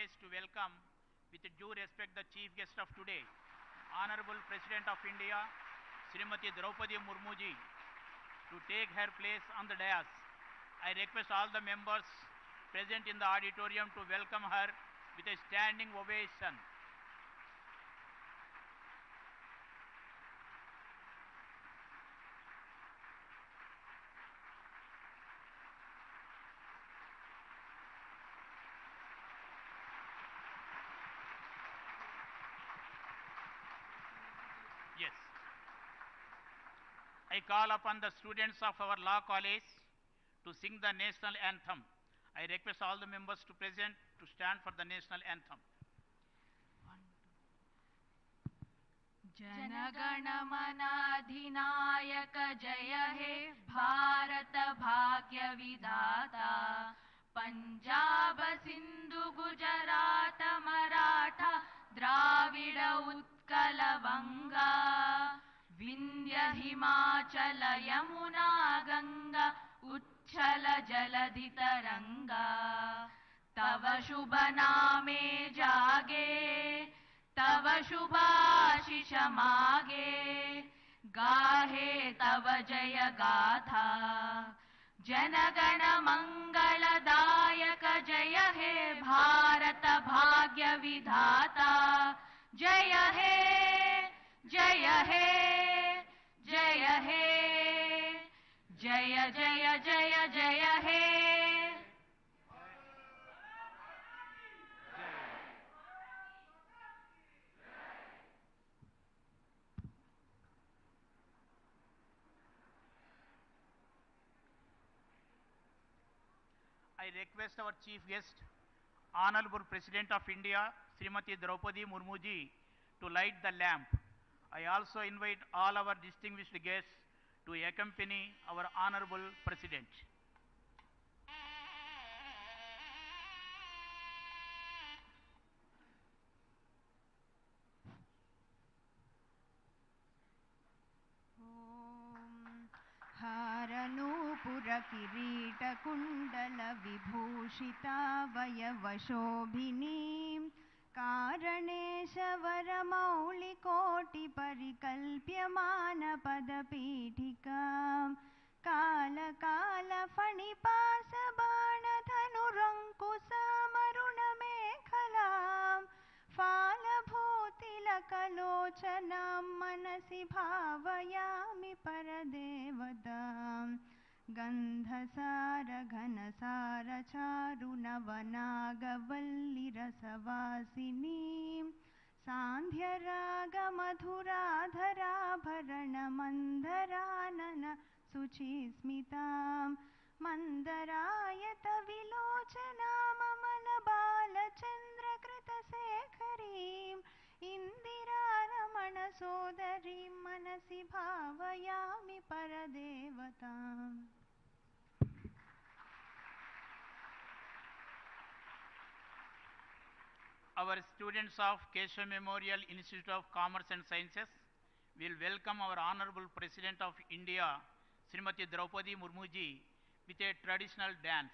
pleased to welcome with due respect the chief guest of today, Honorable President of India, Srimati Droupadi Murmu ji, to take her place on the dais. I request all the members present in the auditorium to welcome her with a standing ovation. Yes. I call upon the students of our law college to sing the national anthem. I request all the members to present to stand for the national anthem. जनगणमनाधिनायक जय हे भारत भाग्य विधाता पंजाब सिंधु गुजरात मराठा द्राविड उत्कल वंगा विंध्य हिमाचल यमुना गंगा उच्छल जलधि तरंगा तव शुभ नामे जागे तव शुभाशिष मागे गाहे तव जय गाथा जनगण मंगलदायक जय हे भारत भाग्य विधाता जय हे जय हे जय हे जय जय जय जय हे I request our chief guest, Honorable President of India, Srimati Droupadi Murmu ji, to light the lamp. I also invite all our distinguished guests to accompany our Honorable President. हारनूपुर किरीट कुंडल विभूषिता वयवशोभिनीं कारणेशवर मौलिकोटि परिकल्प्यमान पदपीठिकां काल काल फणिपास बाण धनुरंकुशामरुण मेखलां फालभूतिलकलोचनां मनसि भावयामि परदेवतां गन्धसार घनसार चारुनवनागवल्लिरसवासिनीं सान्ध्यरागमधुराधराभरण मन्दरानन शुचिस्मितां मन्दरायत विलोचनाममल बालचन्द्रकृतशेखरीं इन्दिरारमण सोदरीं मनसि भावयामि परदेवताम्. Our students of Keshav Memorial Institute of Commerce and Sciences will welcome our Honorable President of India, Srimati Droupadi Murmu ji, with a traditional dance.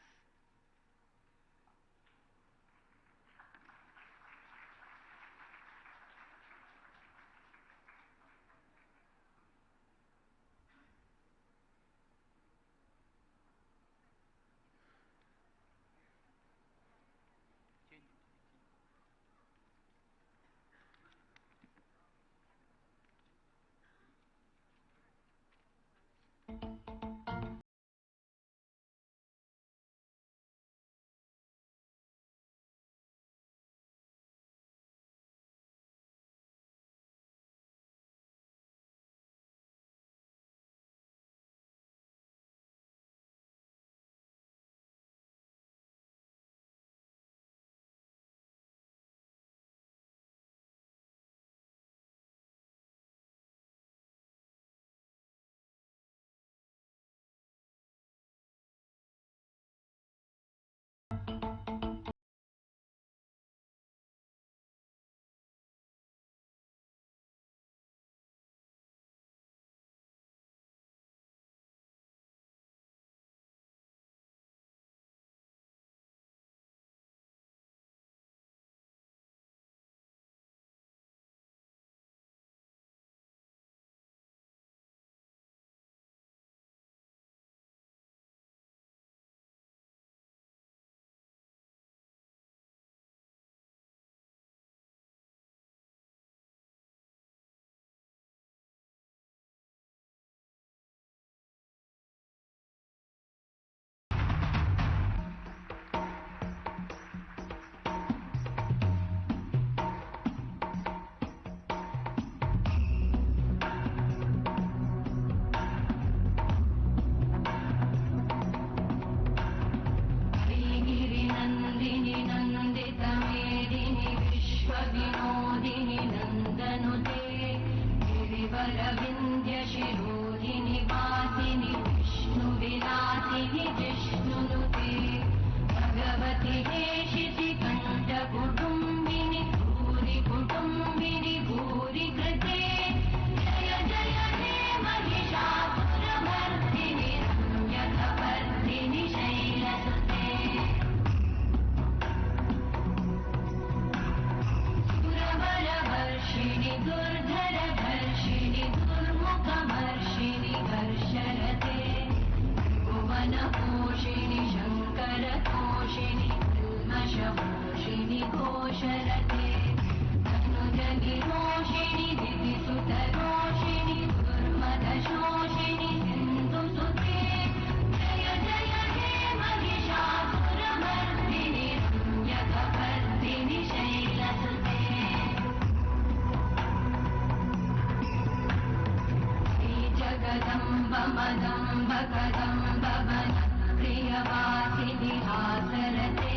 प्रियवासिनि हासरते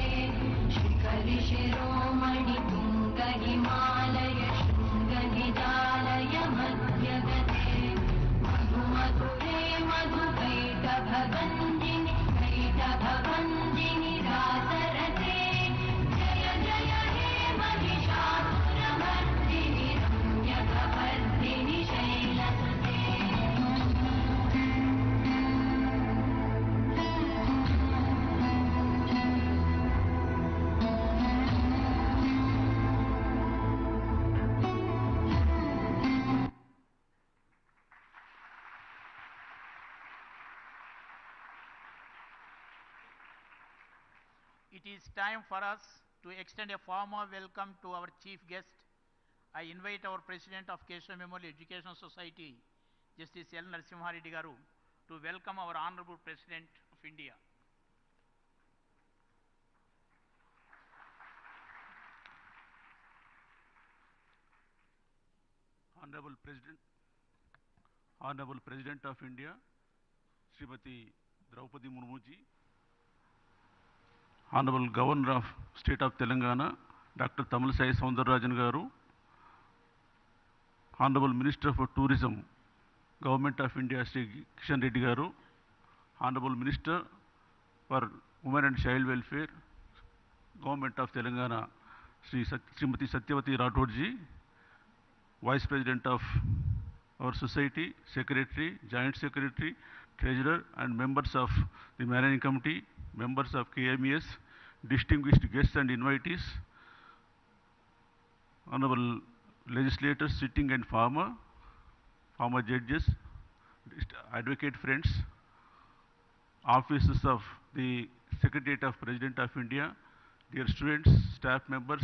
शिखरि शिरोमणि तुङ्ग हिमालय शृङ्गनिजालय मध्यगते मधुमधुरे कैटभभञ्जिनि रासरते जय जय हे Mahishasuramardini रम्यकपर्दिनि शैलसुते It is time for us to extend a formal welcome to our chief guest. I invite our President of Keshav Memorial Educational Society, Justice L. Narasimha Reddy Garu, to welcome our Honorable President of India. Honorable President of India, Srimati Droupadi Murmu ji, Honorable Governor of State of Telangana, Dr. Tamilisai Soundararajan Garu, Honorable Minister for Tourism, Government of India, Sri Keshav Reddy Garu, Honorable Minister for Women and Child Welfare, Government of Telangana, Srimati Satyavati Rathod ji, Vice President of our Society, Secretary, Joint Secretary, Treasurer, and members of the Managing Committee, members of KMES, distinguished guests and invitees, honorable legislators sitting and former judges, advocate friends, officers of the Secretariat of President of India, dear students, staff members,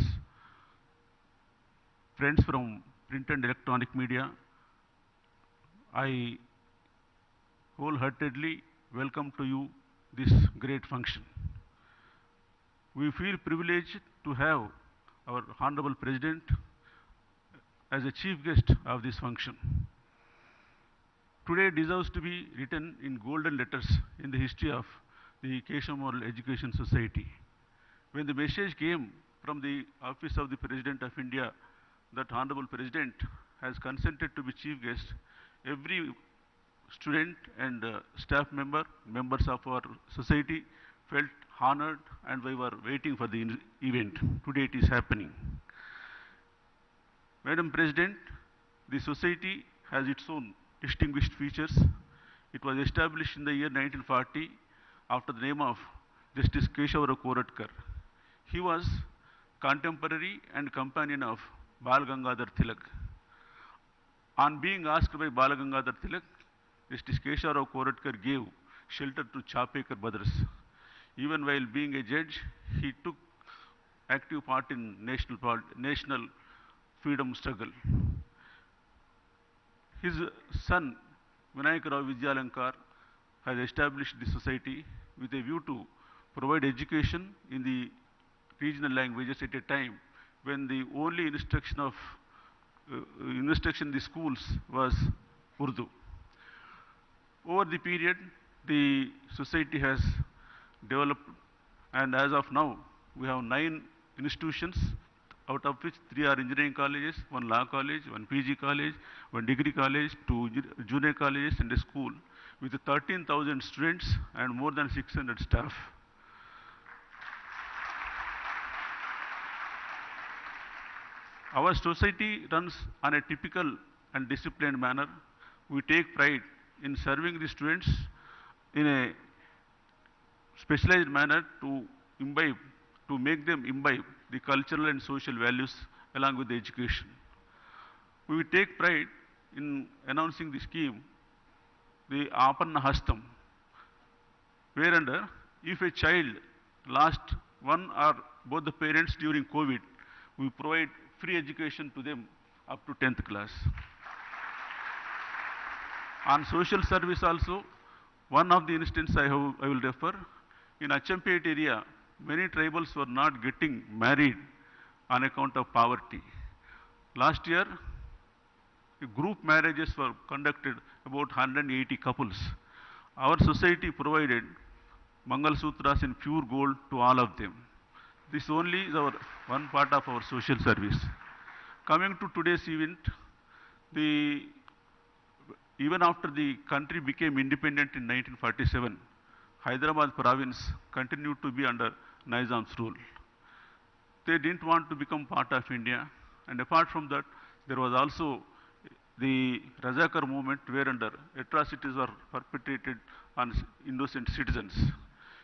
friends from print and electronic media, I wholeheartedly welcome to you this great function. We feel privileged to have our Honorable President as a chief guest of this function. Today deserves to be written in golden letters in the history of the Keshav Memorial Education Society. When the message came from the Office of the President of India that Honorable President has consented to be chief guest, every student and staff members of our society felt honored, and we were waiting for the event. Today it is happening. Madam President, the society has its own distinguished features. It was established in the year 1940 after the name of Justice Keshav Koratkar. He was contemporary and companion of Bal Gangadhar Tilak. On being asked by Bal Gangadhar Tilak, Justice Keshav Koratkar gave shelter to Chapekar brothers. Even while being a judge, he took active part in national freedom struggle. His son, Vinayak Rao Vidyalankar, has established the society with a view to provide education in the regional languages at a time when the only instruction in the schools was Urdu. Over the period, the society has developed, and as of now, we have 9 institutions, out of which 3 are engineering colleges, 1 law college, 1 PG college, 1 degree college, 2 junior colleges, and a school with 13,000 students and more than 600 staff. Our society runs on a typical and disciplined manner. We take pride in serving the students in a specialized manner to make them imbibe the cultural and social values along with the education. We take pride in announcing the scheme, the Aparna Hastam, whereunder if a child lost one or both the parents during COVID, we provide free education to them up to 10th class. On social service also, one of the instances I will refer. In Achampet area, many tribals were not getting married on account of poverty. Last year, group marriages were conducted, about 180 couples. Our society provided Mangal Sutras in pure gold to all of them. This only is our one part of our social service. Coming to today's event, the even after the country became independent in 1947, Hyderabad province continued to be under Nizam's rule. They didn't want to become part of India, and apart from that, there was also the Razakar movement where under atrocities were perpetrated on innocent citizens.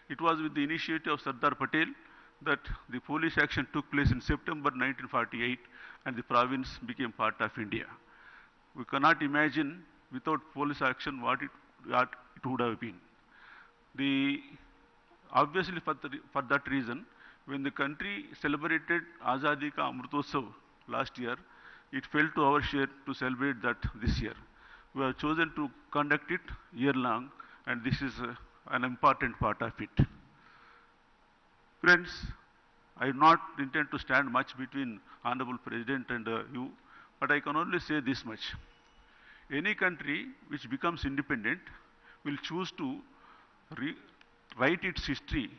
It was with the initiative of Sardar Patel that the police action took place in September 1948 and the province became part of India. We cannot imagine without police action what it would have been. The, obviously for that reason, when the country celebrated Azadi Ka Amritotsav last year, it fell to our share to celebrate that this year. We have chosen to conduct it year long, and this is an important part of it. Friends, I do not intend to stand much between Honorable President and you, but I can only say this much. Any country which becomes independent will choose to write its history,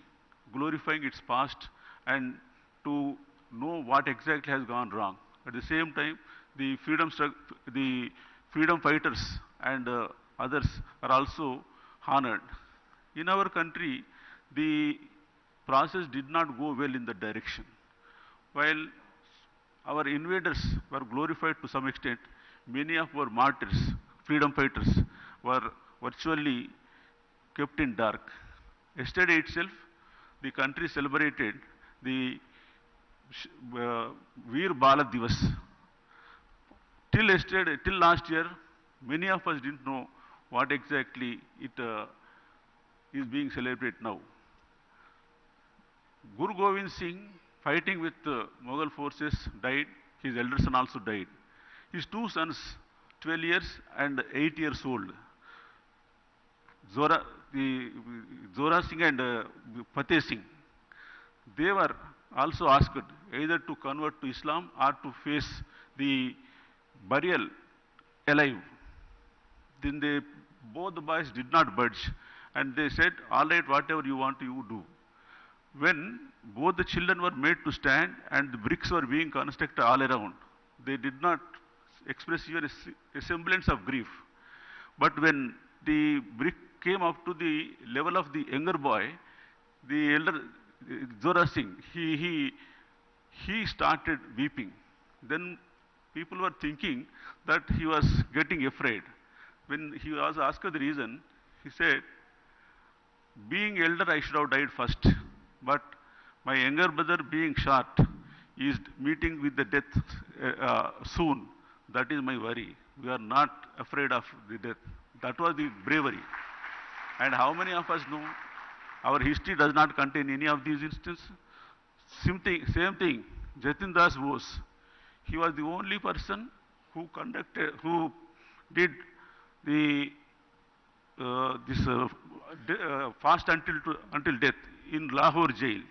glorifying its past, and to know what exactly has gone wrong. At the same time, the freedom fighters and others are also honored. In our country, the process did not go well in that direction. While our invaders were glorified to some extent, many of our martyrs, freedom fighters, were virtually kept in dark. Yesterday itself, the country celebrated the Veer Bala Divas. Till last year, many of us didn't know what exactly it is being celebrated now. Guru Govind Singh, fighting with Mughal forces, died. His elder son also died. His two sons, 12 years and 8 years old, Zora Singh and Fateh Singh, they were also asked either to convert to Islam or to face the burial alive. Then both the boys did not budge, and they said, all right, whatever you want, you do. When both the children were made to stand and the bricks were being constructed all around, they did not express even a semblance of grief. But when the brick came up to the level of the younger boy, the elder Zora Singh, he started weeping. Then people were thinking that he was getting afraid. When he was asked the reason, he said, being elder, I should have died first. But my younger brother, being short, is meeting with the death soon. That is my worry. We are not afraid of the death. That was the bravery. And how many of us know our history does not contain any of these instances? Same thing, Jatin Das Bose. He was the only person who did the fast until death in Lahore jail.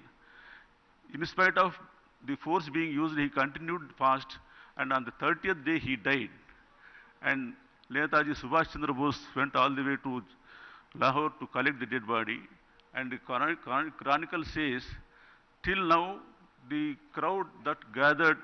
In spite of the force being used, he continued fast, and on the 30th day he died. And Netaji Subhash Chandra Bose went all the way to Lahore to collect the dead body. And the chronicle says, till now, the crowd that gathered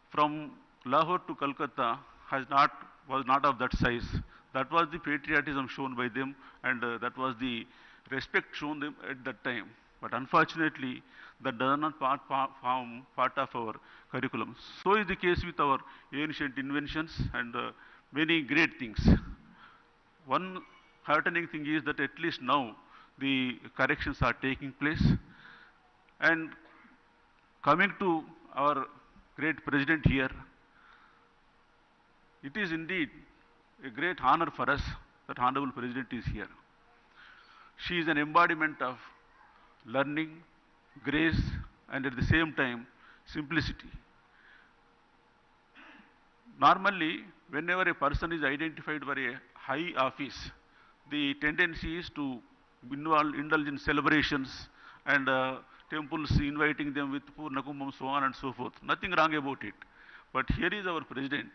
from Lahore to Calcutta was not of that size. That was the patriotism shown by them, and that was the respect shown them at that time. But unfortunately, that does not form part of our curriculum. So is the case with our ancient inventions and many great things. One heartening thing is that at least now the corrections are taking place. And coming to our great president here, it is indeed a great honor for us that Honorable President is here. She is an embodiment of learning, grace, and at the same time, simplicity. Normally, whenever a person is identified for a high office, the tendency is to indulge in celebrations and temples inviting them with Purna Kumbham, so on and so forth. Nothing wrong about it. But here is our president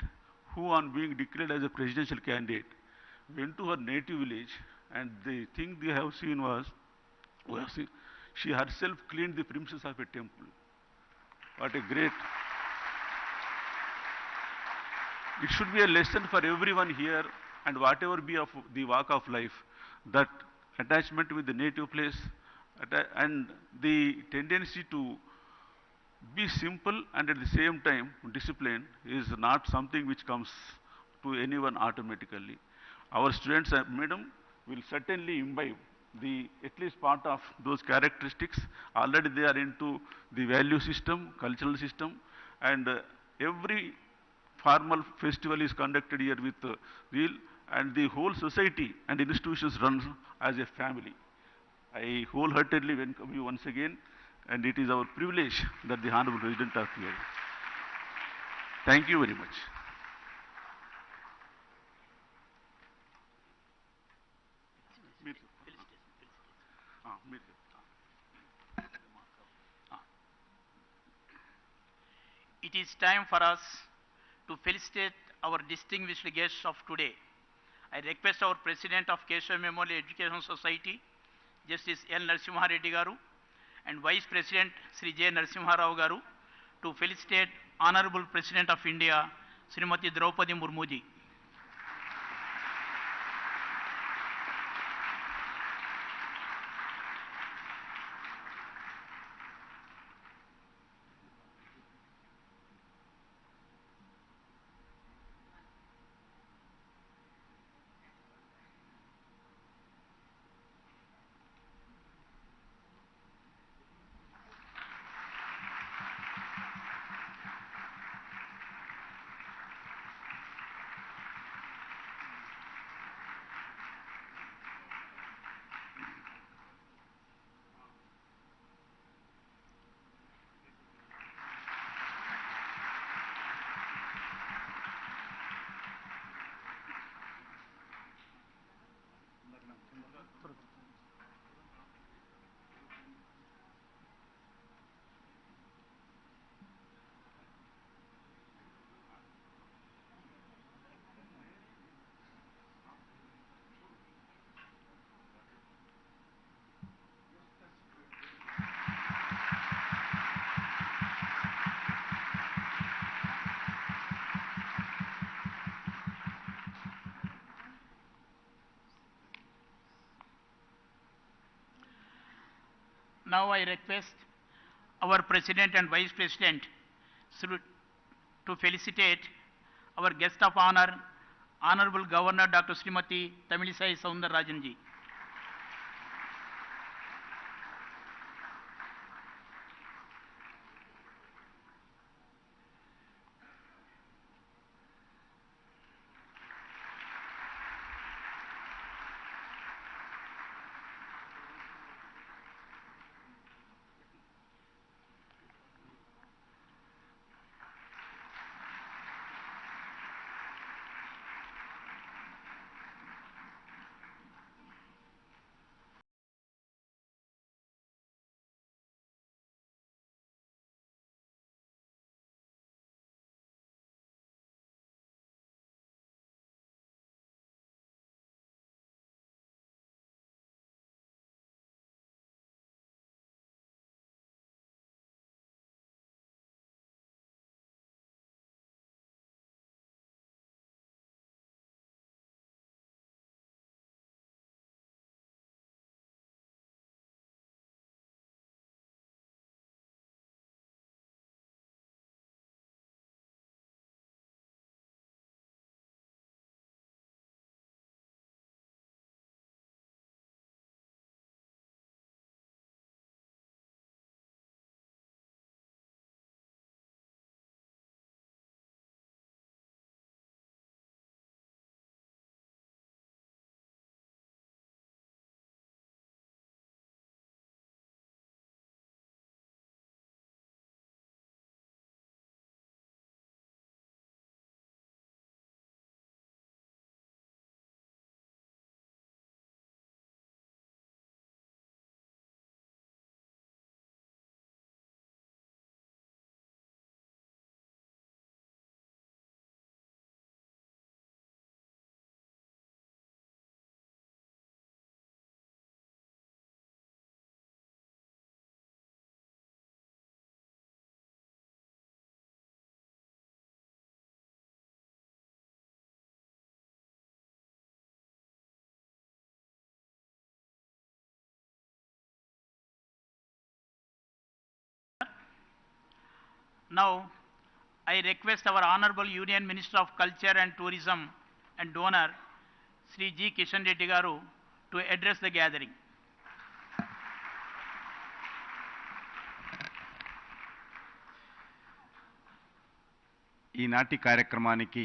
who on being declared as a presidential candidate went to her native village, and the thing they have seen was, she herself cleaned the premises of a temple. What a great, it should be a lesson for everyone here, and whatever be of the walk of life, that attachment with the native place and the tendency to be simple and at the same time discipline is not something which comes to anyone automatically. Our students, madam, will certainly imbibe the at least part of those characteristics. Already they are into the value system, cultural system, and every formal festival is conducted here with real, and the whole society and institutions run as a family. I wholeheartedly welcome you once again, and it is our privilege that the Honorable President are here. Thank you very much. It is time for us to felicitate our distinguished guests of today. I request our President of Keshav Memorial Education Society, Justice L. Narasimha Reddy Garu, and Vice President Sri J. Narasimha Rao Garu to felicitate Honorable President of India, Srimati Droupadi Murmu ji. Now I request our President and Vice President to felicitate our guest of honor, Honorable Governor Dr. Srimati Tamilisai Soundararajan ji. Now, I request our Honorable Union Minister of Culture and Tourism and donor, Sri G. Kishan Reddy Garu, to address the gathering. ఈనాటి కార్యక్రమానికి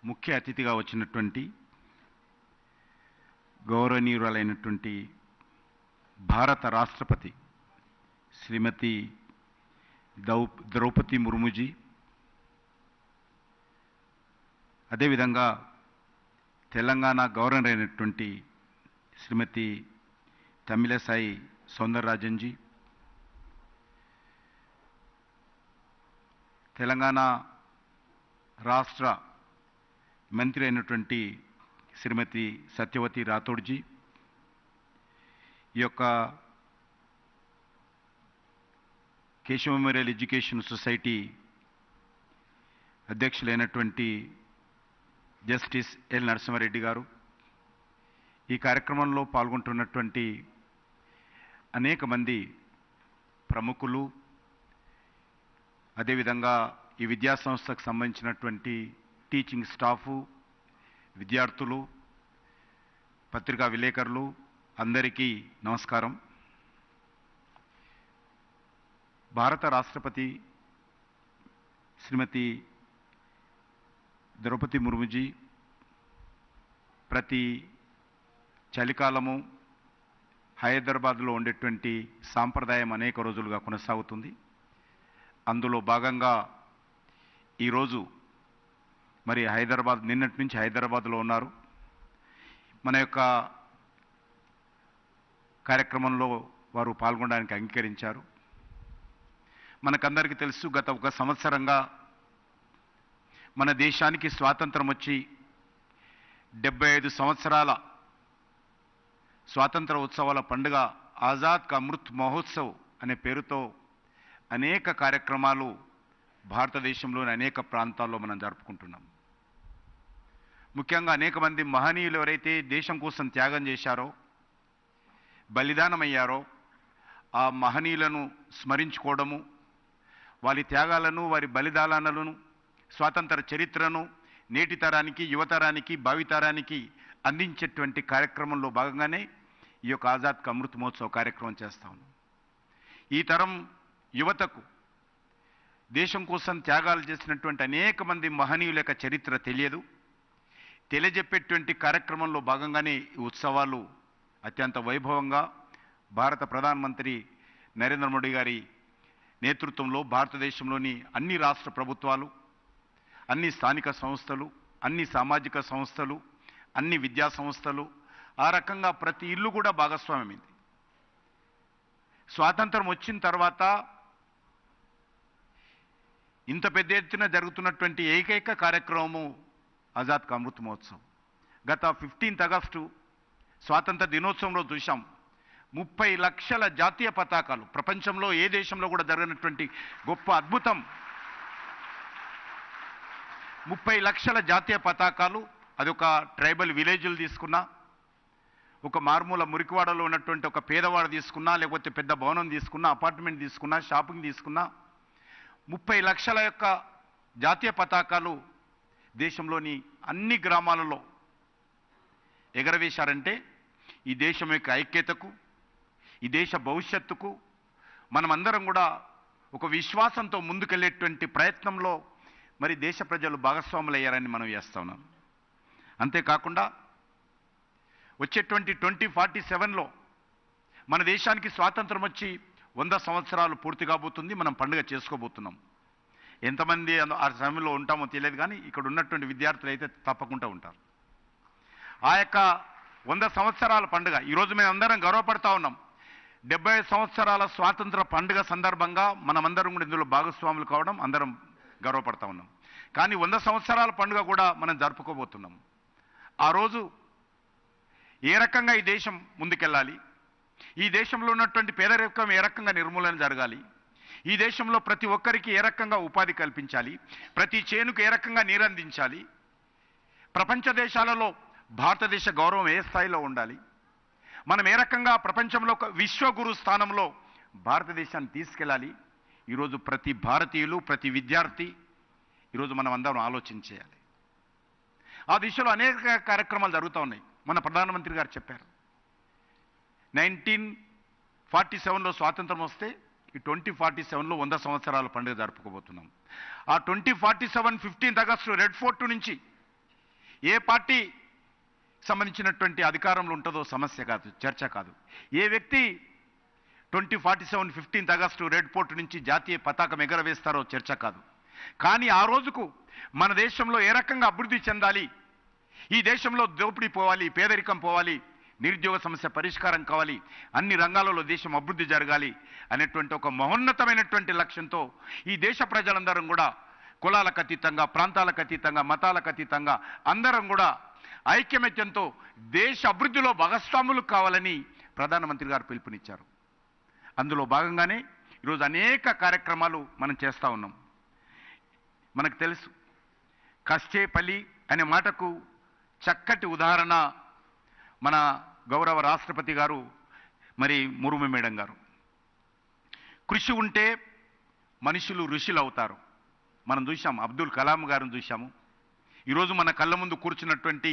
ముఖ్య అతిథిగా వచ్చినటువంటి గౌరవనీయురాలైనటువంటి భారత రాష్ట్రపతి శ్రీమతి ద్రౌపది ముర్ముజీ, అదేవిధంగా Telangana governor అయినటువంటి శ్రీమతి తమిళసాయి సౌందరరాజన్జీ, తెలంగాణ రాష్ట్ర మంత్రి అయినటువంటి శ్రీమతి సత్యవతి రాథోడ్జీ, ఈ యొక్క Keshav memorial education society అధ్యక్షులైనటువంటి justice L Narasimha Reddy గారు, ఈ కార్యక్రమంలో పాల్గొంటున్నటువంటి అనేక మంది ప్రముఖులు, అదేవిధంగా ఈ విద్యా సంస్థకు సంబంధించినటువంటి టీచింగ్ స్టాఫు, విద్యార్థులు, పత్రికా విలేకరులు అందరికీ నమస్కారం. భారత రాష్ట్రపతి శ్రీమతి ద్రౌపది ముర్ముజీ ప్రతి చలికాలము హైదరాబాద్లో ఉండేటువంటి సాంప్రదాయం అనేక రోజులుగా కొనసాగుతుంది. అందులో భాగంగా ఈరోజు మరి హైదరాబాద్, నిన్నటి నుంచి హైదరాబాద్లో ఉన్నారు. మన యొక్క కార్యక్రమంలో వారు పాల్గొనడానికి అంగీకరించారు. మనకందరికీ తెలుసు, గత ఒక సంవత్సరంగా మన దేశానికి స్వాతంత్రం వచ్చి 75 సంవత్సరాల స్వాతంత్ర ఉత్సవాల పండుగ ఆజాద్ కా అమృత్ మహోత్సవ్ అనే పేరుతో అనేక కార్యక్రమాలు భారతదేశంలోని అనేక ప్రాంతాల్లో మనం జరుపుకుంటున్నాం. ముఖ్యంగా అనేక మంది మహనీయులు ఎవరైతే దేశం కోసం త్యాగం చేశారో, బలిదానమయ్యారో, ఆ మహనీయులను స్మరించుకోవడము, వారి త్యాగాలను, వారి బలిదానాలను, స్వాతంత్ర చరిత్రను నేటి తరానికి, యువతరానికి, భావితరానికి అందించేటువంటి కార్యక్రమంలో భాగంగానే ఈ యొక్క ఆజాద్ కా అమృత్ మహోత్సవ్ కార్యక్రమం చేస్తాము. ఈ తరం యువతకు దేశం కోసం త్యాగాలు చేసినటువంటి అనేక మంది మహనీయుల యొక్క చరిత్ర తెలియదు. తెలియజెప్పేటువంటి కార్యక్రమంలో భాగంగానే ఈ ఉత్సవాలు అత్యంత వైభవంగా భారత ప్రధానమంత్రి నరేంద్ర మోడీ గారి నేతృత్వంలో భారతదేశంలోని అన్ని రాష్ట్ర ప్రభుత్వాలు, అన్ని స్థానిక సంస్థలు, అన్ని సామాజిక సంస్థలు, అన్ని విద్యా సంస్థలు, ఆ రకంగా ప్రతి ఇల్లు కూడా భాగస్వామ్యమైంది. స్వాతంత్రం వచ్చిన తర్వాత ఇంత పెద్ద ఎత్తున జరుగుతున్నటువంటి ఏకైక కార్యక్రమము ఆజాద్ కా అమృత్ మహోత్సవ్. గత 15 ఆగస్టు స్వాతంత్ర దినోత్సవంలో చూశాం, 30 లక్షల జాతీయ పతాకాలు, ప్రపంచంలో ఏ దేశంలో కూడా జరగనటువంటి గొప్ప అద్భుతం. 30 లక్షల జాతీయ పతాకాలు. అదొక ట్రైబల్ విలేజ్లు తీసుకున్నా, ఒక మారుమూల మురికివాడలో ఉన్నటువంటి ఒక పేదవాడు తీసుకున్నా, లేకపోతే పెద్ద భవనం తీసుకున్నా, అపార్ట్మెంట్ తీసుకున్నా, షాపింగ్ తీసుకున్నా, 30 లక్షల యొక్క జాతీయ పతాకాలు దేశంలోని అన్ని గ్రామాలలో ఎగరవేశారంటే ఈ దేశం యొక్క ఐక్యతకు, ఈ దేశ భవిష్యత్తుకు మనమందరం కూడా ఒక విశ్వాసంతో ముందుకెళ్ళేటువంటి ప్రయత్నంలో మరి దేశ ప్రజలు భాగస్వాములు అయ్యారని మనం చేస్తా ఉన్నాం. అంతేకాకుండా వచ్చేటువంటి 2047లో మన దేశానికి స్వాతంత్రం వచ్చి 100 సంవత్సరాలు పూర్తి కాబోతుంది. మనం పండుగ చేసుకోబోతున్నాం. ఎంతమంది ఆ సమయంలో ఉంటామో తెలియదు, కానీ ఇక్కడ ఉన్నటువంటి విద్యార్థులు అయితే తప్పకుండా ఉంటారు. ఆ యొక్క 100 సంవత్సరాల పండుగ ఈరోజు మేము అందరం గర్వపడతా ఉన్నాం. 75 సంవత్సరాల స్వాతంత్ర పండుగ సందర్భంగా మనమందరం కూడా ఇందులో భాగస్వాములు కావడం అందరం గర్వపడతా ఉన్నాం. కానీ 100 సంవత్సరాల పండుగ కూడా మనం జరుపుకోబోతున్నాం. ఆ రోజు ఏ రకంగా ఈ దేశం ముందుకెళ్ళాలి, ఈ దేశంలో ఉన్నటువంటి పేదరికం ఏ రకంగా నిర్మూలన జరగాలి, ఈ దేశంలో ప్రతి ఒక్కరికి ఏ రకంగా ఉపాధి కల్పించాలి, ప్రతి చేనుకు ఏ రకంగా నీరందించాలి, ప్రపంచ దేశాలలో భారతదేశ గౌరవం ఏ స్థాయిలో ఉండాలి, మనం ఏ రకంగా ప్రపంచంలో ఒక విశ్వగురు స్థానంలో భారతదేశాన్ని తీసుకెళ్ళాలి, ఈరోజు ప్రతి భారతీయులు, ప్రతి విద్యార్థి ఈరోజు మనం అందరం ఆలోచించేయాలి. ఆ దిశలో అనేక కార్యక్రమాలు జరుగుతూ ఉన్నాయి. మన ప్రధానమంత్రి గారు చెప్పారు, 1947లో స్వాతంత్రం వస్తే ఈ 2047లో 100 సంవత్సరాల పండుగ జరుపుకోబోతున్నాం. ఆ 2047 15th ఆగస్టు రెడ్ ఫోర్ట్ నుంచి ఏ పార్టీ సంబంధించినటువంటి అధికారంలో ఉంటుందో సమస్య కాదు, చర్చ కాదు. ఏ వ్యక్తి 2047 15th ఆగస్టు రెడ్ ఫోర్ట్ నుంచి జాతీయ పతాకం ఎగరవేస్తారో చర్చ కాదు. కానీ ఆ రోజుకు మన దేశంలో ఏ రకంగా అభివృద్ధి చెందాలి, ఈ దేశంలో దోపిడీ పోవాలి, పేదరికం పోవాలి, నిరుద్యోగ సమస్య పరిష్కారం కావాలి, అన్ని రంగాలలో దేశం అభివృద్ధి జరగాలి అనేటువంటి ఒక మహోన్నతమైనటువంటి లక్ష్యంతో ఈ దేశ ప్రజలందరం కూడా కులాలకు అతీతంగా, ప్రాంతాలకు అతీతంగా, మతాలకు అతీతంగా అందరం కూడా ఐక్యమత్యంతో దేశ అభివృద్ధిలో భాగస్వాములు కావాలని ప్రధానమంత్రి గారు పిలుపునిచ్చారు. అందులో భాగంగానే ఈరోజు అనేక కార్యక్రమాలు మనం చేస్తూ ఉన్నాం. మనకు తెలుసు, కష్టేపల్లి అనే మాటకు చక్కటి ఉదాహరణ మన గౌరవ రాష్ట్రపతి గారు మరి ముర్ము మేడం గారు. కృషి ఉంటే మనుషులు ఋషులు అవుతారు. మనం చూసాం, అబ్దుల్ కలాం గారిని చూసాము. ఈరోజు మన కళ్ళ ముందు కూర్చున్నటువంటి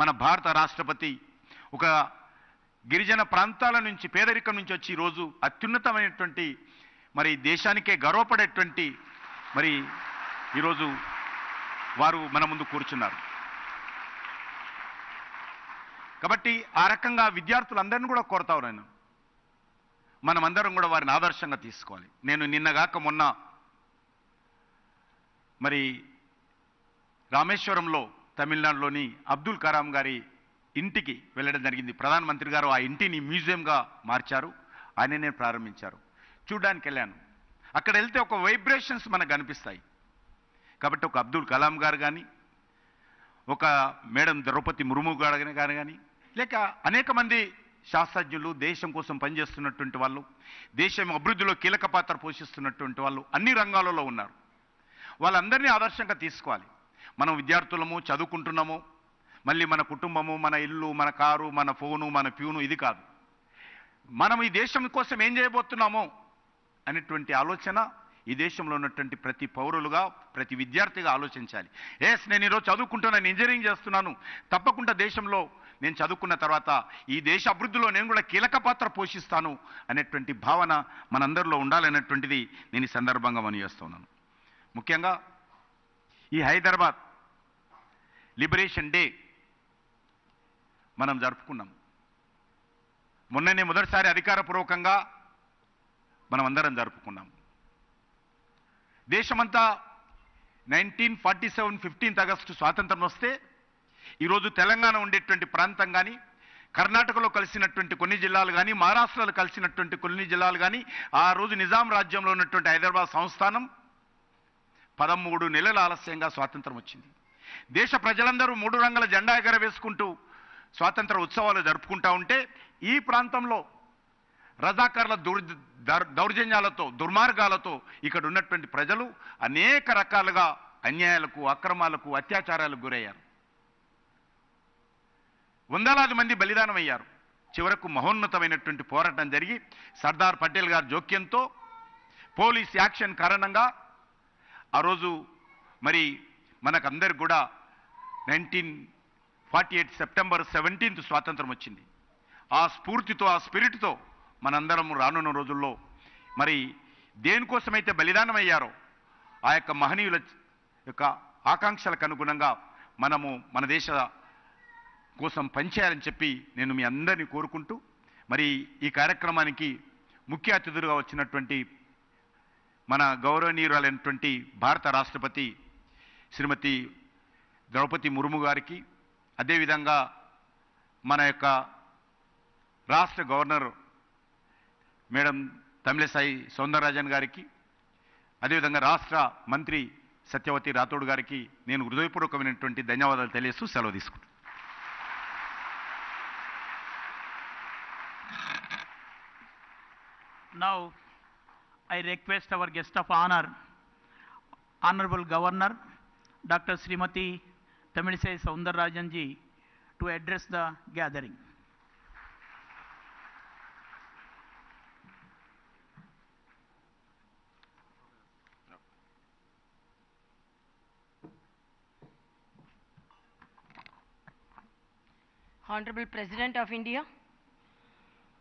మన భారత రాష్ట్రపతి ఒక గిరిజన ప్రాంతాల నుంచి, పేదరికం నుంచి వచ్చి ఈరోజు అత్యున్నతమైనటువంటి మరి దేశానికే గర్వపడేటువంటి మరి ఈరోజు వారు మన ముందు కూర్చున్నారు. కాబట్టి ఆ రకంగా విద్యార్థులందరినీ కూడా కోరుతా ఉన్నాను, మనమందరం కూడా వారిని ఆదర్శంగా తీసుకోవాలి. నేను నిన్నగాక మొన్న మరి రామేశ్వరంలో తమిళనాడులోని అబ్దుల్ కలాం గారి ఇంటికి వెళ్ళడం జరిగింది. ప్రధానమంత్రి గారు ఆ ఇంటిని మ్యూజియంగా మార్చారు, ఆయననే ప్రారంభించారు. చూడడానికి వెళ్ళాను. అక్కడ వెళ్తే ఒక వైబ్రేషన్స్ మనకు కనిపిస్తాయి. కాబట్టి ఒక అబ్దుల్ కలాం గారు కానీ, ఒక మేడం ద్రౌపది ముర్ము గారు కానీ, లేక అనేక మంది శాస్త్రజ్ఞులు, దేశం కోసం పనిచేస్తున్నటువంటి వాళ్ళు, దేశం అభివృద్ధిలో కీలక పాత్ర పోషిస్తున్నటువంటి వాళ్ళు అన్ని రంగాలలో ఉన్నారు. వాళ్ళందరినీ ఆదర్శంగా తీసుకోవాలి. మనం విద్యార్థులము, చదువుకుంటున్నాము, మళ్ళీ మన కుటుంబము, మన ఇల్లు, మన కారు, మన ఫోను, మన ప్యూను, ఇది కాదు. మనం ఈ దేశం కోసం ఏం చేయబోతున్నామో అనేటువంటి ఆలోచన ఈ దేశంలో ఉన్నటువంటి ప్రతి పౌరులుగా, ప్రతి విద్యార్థిగా ఆలోచించాలి. నేను ఈరోజు చదువుకుంటున్నాను, ఇంజనీరింగ్ చేస్తున్నాను, తప్పకుండా దేశంలో నేను చదువుకున్న తర్వాత ఈ దేశ అభివృద్ధిలో నేను కూడా కీలక పాత్ర పోషిస్తాను అనేటువంటి భావన మనందరిలో ఉండాలనేటువంటిది నేను ఈ సందర్భంగా మనయేస్తున్నాను. ముఖ్యంగా ఈ హైదరాబాద్ లిబరేషన్ డే మనం జరుపుకున్నాం. మొన్ననే మొదటిసారి అధికారపూర్వకంగా మనం అందరం జరుపుకున్నాం. దేశమంతా 1947 15th ఆగస్టు స్వాతంత్రం వస్తే ఈరోజు తెలంగాణ ఉండేటువంటి ప్రాంతం కానీ, కర్ణాటకలో కలిసినటువంటి కొన్ని జిల్లాలు కానీ, మహారాష్ట్రలో కలిసినటువంటి కొన్ని జిల్లాలు కానీ, ఆ రోజు నిజాం రాజ్యంలో ఉన్నటువంటి హైదరాబాద్ సంస్థానం 13 నెలల ఆలస్యంగా స్వాతంత్రం వచ్చింది. దేశ ప్రజలందరూ 3 రంగుల జెండా ఎగరవేసుకుంటూ స్వాతంత్ర ఉత్సవాలు జరుపుకుంటూ ఉంటే ఈ ప్రాంతంలో రజాకార్ల దౌర్జన్యాలతో, దుర్మార్గాలతో ఇక్కడ ఉన్నటువంటి ప్రజలు అనేక రకాలుగా అన్యాయాలకు, అక్రమాలకు, అత్యాచారాలకు గురయ్యారు. వందలాది మంది బలిదానం అయ్యారు. చివరకు మహోన్నతమైనటువంటి పోరాటం జరిగి సర్దార్ పటేల్ గారి జోక్యంతో, పోలీస్ యాక్షన్ కారణంగా ఆ రోజు మరి మనకందరికి కూడా 1948 సెప్టెంబర్ 17th స్వాతంత్రం వచ్చింది. ఆ స్ఫూర్తితో, ఆ స్పిరిట్తో మనందరం రానున్న రోజుల్లో మరి దేనికోసమైతే బలిదానం అయ్యారో ఆ యొక్క మహనీయుల యొక్క ఆకాంక్షలకు అనుగుణంగా మనము మన దేశ కోసం పనిచేయాలని చెప్పి నేను మీ అందరినీ కోరుకుంటూ, మరి ఈ కార్యక్రమానికి ముఖ్య అతిథులుగా వచ్చినటువంటి మన గౌరవనీయురాలైనటువంటి భారత రాష్ట్రపతి శ్రీమతి ద్రౌపది ముర్ము గారికి, అదేవిధంగా మన యొక్క రాష్ట్ర గవర్నర్ మేడం తమిళసై సౌందరరాజన్ గారికి, అదేవిధంగా రాష్ట్ర మంత్రి సత్యవతి రాథోడ్ గారికి నేను హృదయపూర్వకమైనటువంటి ధన్యవాదాలు తెలియజేస్తూ సెలవు తీసుకుంటాను. Now, I request our guest of honor, Honorable Governor, Dr. Srimati Tamilisai Soundararajan ji, to address the gathering. Honorable President of India,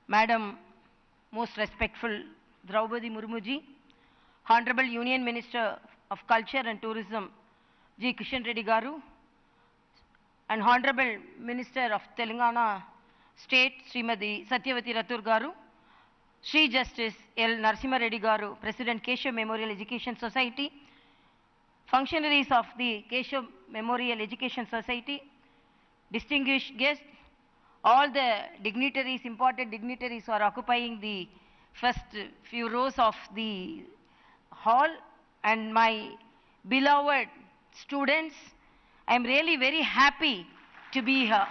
Madam Most Respectful Droupadi Murmu ji, Honorable Union Minister of Culture and Tourism G. Kishan Reddy Garu, and Honorable Minister of Telangana State Srimati Satyavati Rathur Garu, Sri Justice L. Narasimha Reddy Garu, President Keshav Memorial Education Society, functionaries of the Keshav Memorial Education Society, distinguished guests, all the dignitaries, important dignitaries who are occupying the first few rows of the hall, and my beloved students, I am really very happy to be here.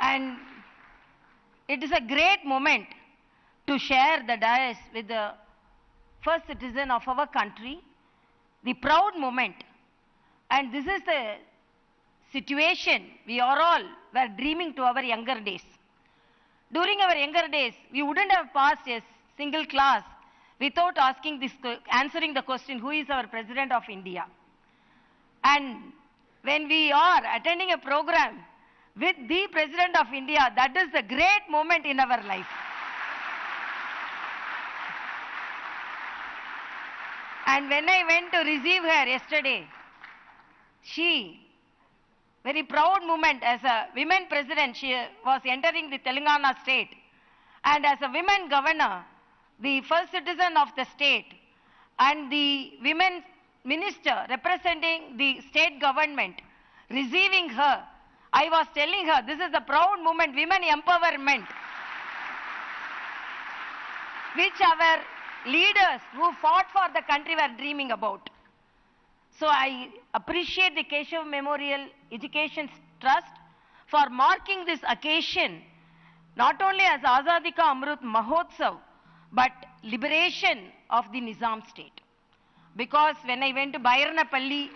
And it is a great moment to share the dais with the first citizen of our country, the proud moment. And this is the situation we are all were dreaming to our younger days. During our younger days, we wouldn't have passed a single class without answering the question, who is our President of India? And when we are attending a program with the President of India, that is the great moment in our life. And when I went to receive her yesterday, she, very proud moment as a women president, she was entering the Telangana state. And as a women governor, the first citizen of the state, and the women minister representing the state government, receiving her, I was telling her, this is the proud moment, women empowerment, which our leaders who fought for the country were dreaming about. So I appreciate the Keshav Memorial Education Trust for marking this occasion not only as Azadi Ka Amrut Mahotsav, but liberation of the Nizam state. Because when I went to Bayranapalli,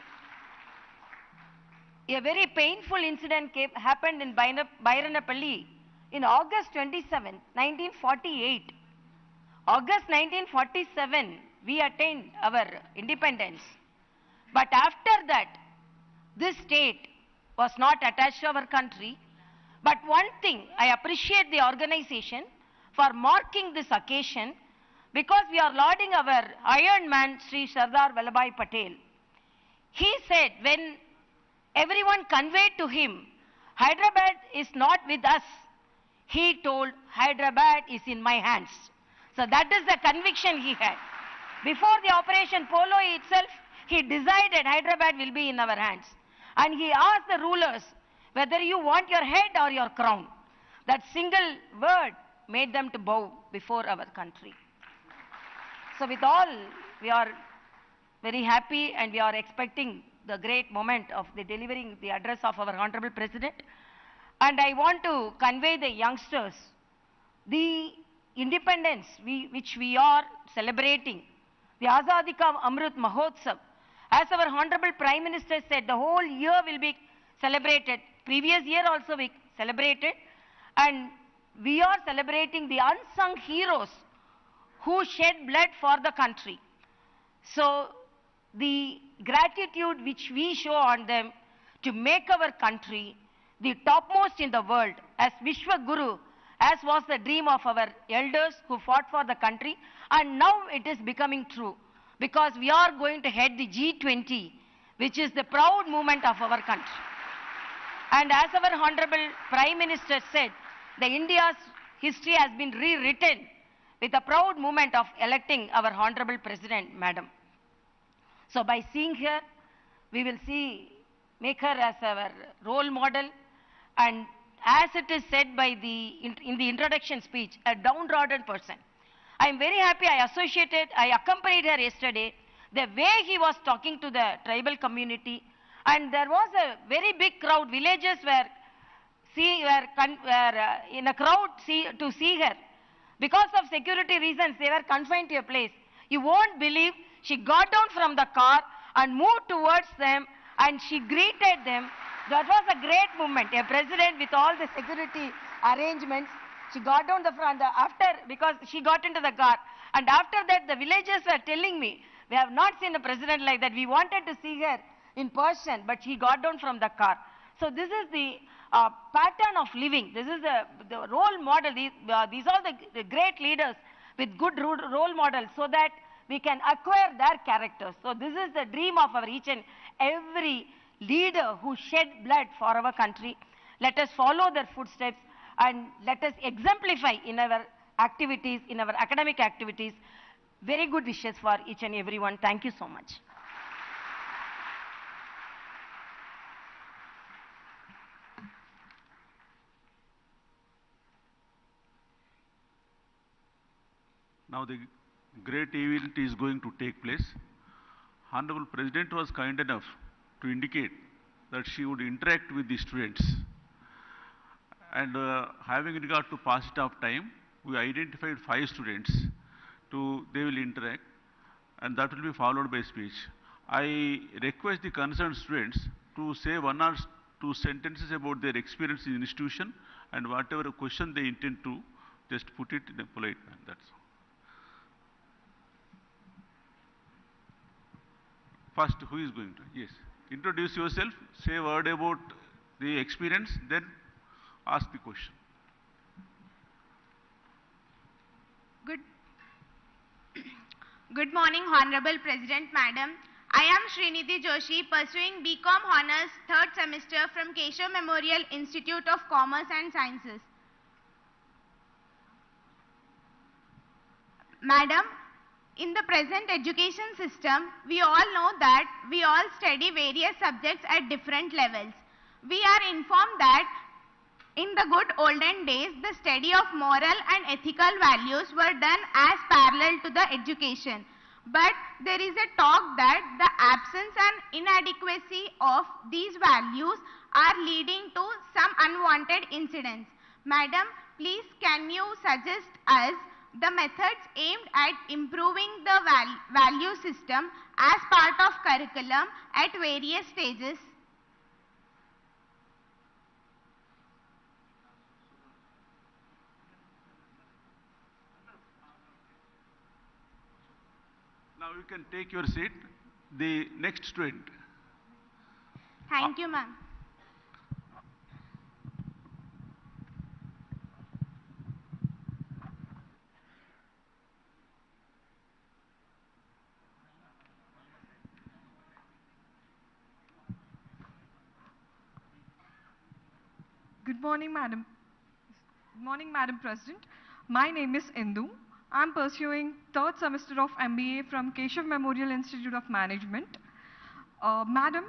a very painful incident happened in Bayranapalli in August 27, 1948. August 1947, we attained our independence. But after that, this state was not attached to our country. But one thing, I appreciate the organization for marking this occasion, because we are lauding our Iron Man, Sri Sardar Vallabhbhai Patel. He said, when everyone conveyed to him, Hyderabad is not with us, he told, Hyderabad is in my hands. So that is the conviction he had. Before the Operation Polo itself, he decided Hyderabad will be in our hands. And he asked the rulers whether you want your head or your crown. That single word made them to bow before our country. So with all, we are very happy and we are expecting the great moment of the delivering the address of our Honorable President. And I want to convey the youngsters the independence which we are celebrating, the Azadi Ka Amrut Mahotsav. As our Honorable Prime Minister said, the whole year will be celebrated. Previous year also we celebrated. And we are celebrating the unsung heroes who shed blood for the country. So the gratitude which we show on them to make our country the topmost in the world as Vishwa Guru, as was the dream of our elders who fought for the country, and now it is becoming true, because we are going to head the G20, which is the proud moment of our country. And as our Honorable Prime Minister said, the India's history has been rewritten with the proud moment of electing our Honorable President, Madam. So by seeing her, we will make her as our role model, and as it is said by in the introduction speech, a downtrodden person. I am very happy I accompanied her yesterday, the way he was talking to the tribal community, and there was a very big crowd, villagers were in a crowd to see her. Because of security reasons, they were confined to a place. You won't believe, she got down from the car and moved towards them, and she greeted them. That was a great moment. A president with all the security arrangements, she got down the front, because she got into the car. And after that, the villagers were telling me, we have not seen a president like that. We wanted to see her in person, but he got down from the car. So this is the pattern of living. This is the role model. These are the great leaders with good role models, so that we can acquire their characters. So this is the dream of our each and every leader who shed blood for our country. Let us follow their footsteps and let us exemplify in our activities, in our academic activities. Very good wishes for each and everyone. Thank you so much. Now the great event is going to take place. Honorable President was kind enough to indicate that she would interact with the students. And having regard to passage of time, we identified 5 students they will interact, and that will be followed by speech. I request the concerned students to say 1 or 2 sentences about their experience in the institution and whatever question they intend to just put it in a polite manner. That's all. First, who is going to? Yes. Introduce yourself, say a word about the experience, then ask the question. Good morning, Honorable President Madam. I am Srinidhi Joshi, pursuing BCom Honours 3rd semester from Keshav Memorial Institute of Commerce and Sciences. Madam, in the present education system, we all know that we all study various subjects at different levels. We are informed that in the good olden days, the study of moral and ethical values were done as parallel to the education. But there is a talk that the absence and inadequacy of these values are leading to some unwanted incidents. Madam, please can you suggest us the methods aimed at improving the value system as part of curriculum at various stages? Now you can take your seat. The next student. Thank you, ma'am. Good morning, Madam. Good morning, Madam President. My name is Indu. I'm pursuing 3rd semester of MBA from Keshav Memorial Institute of Management. Madam,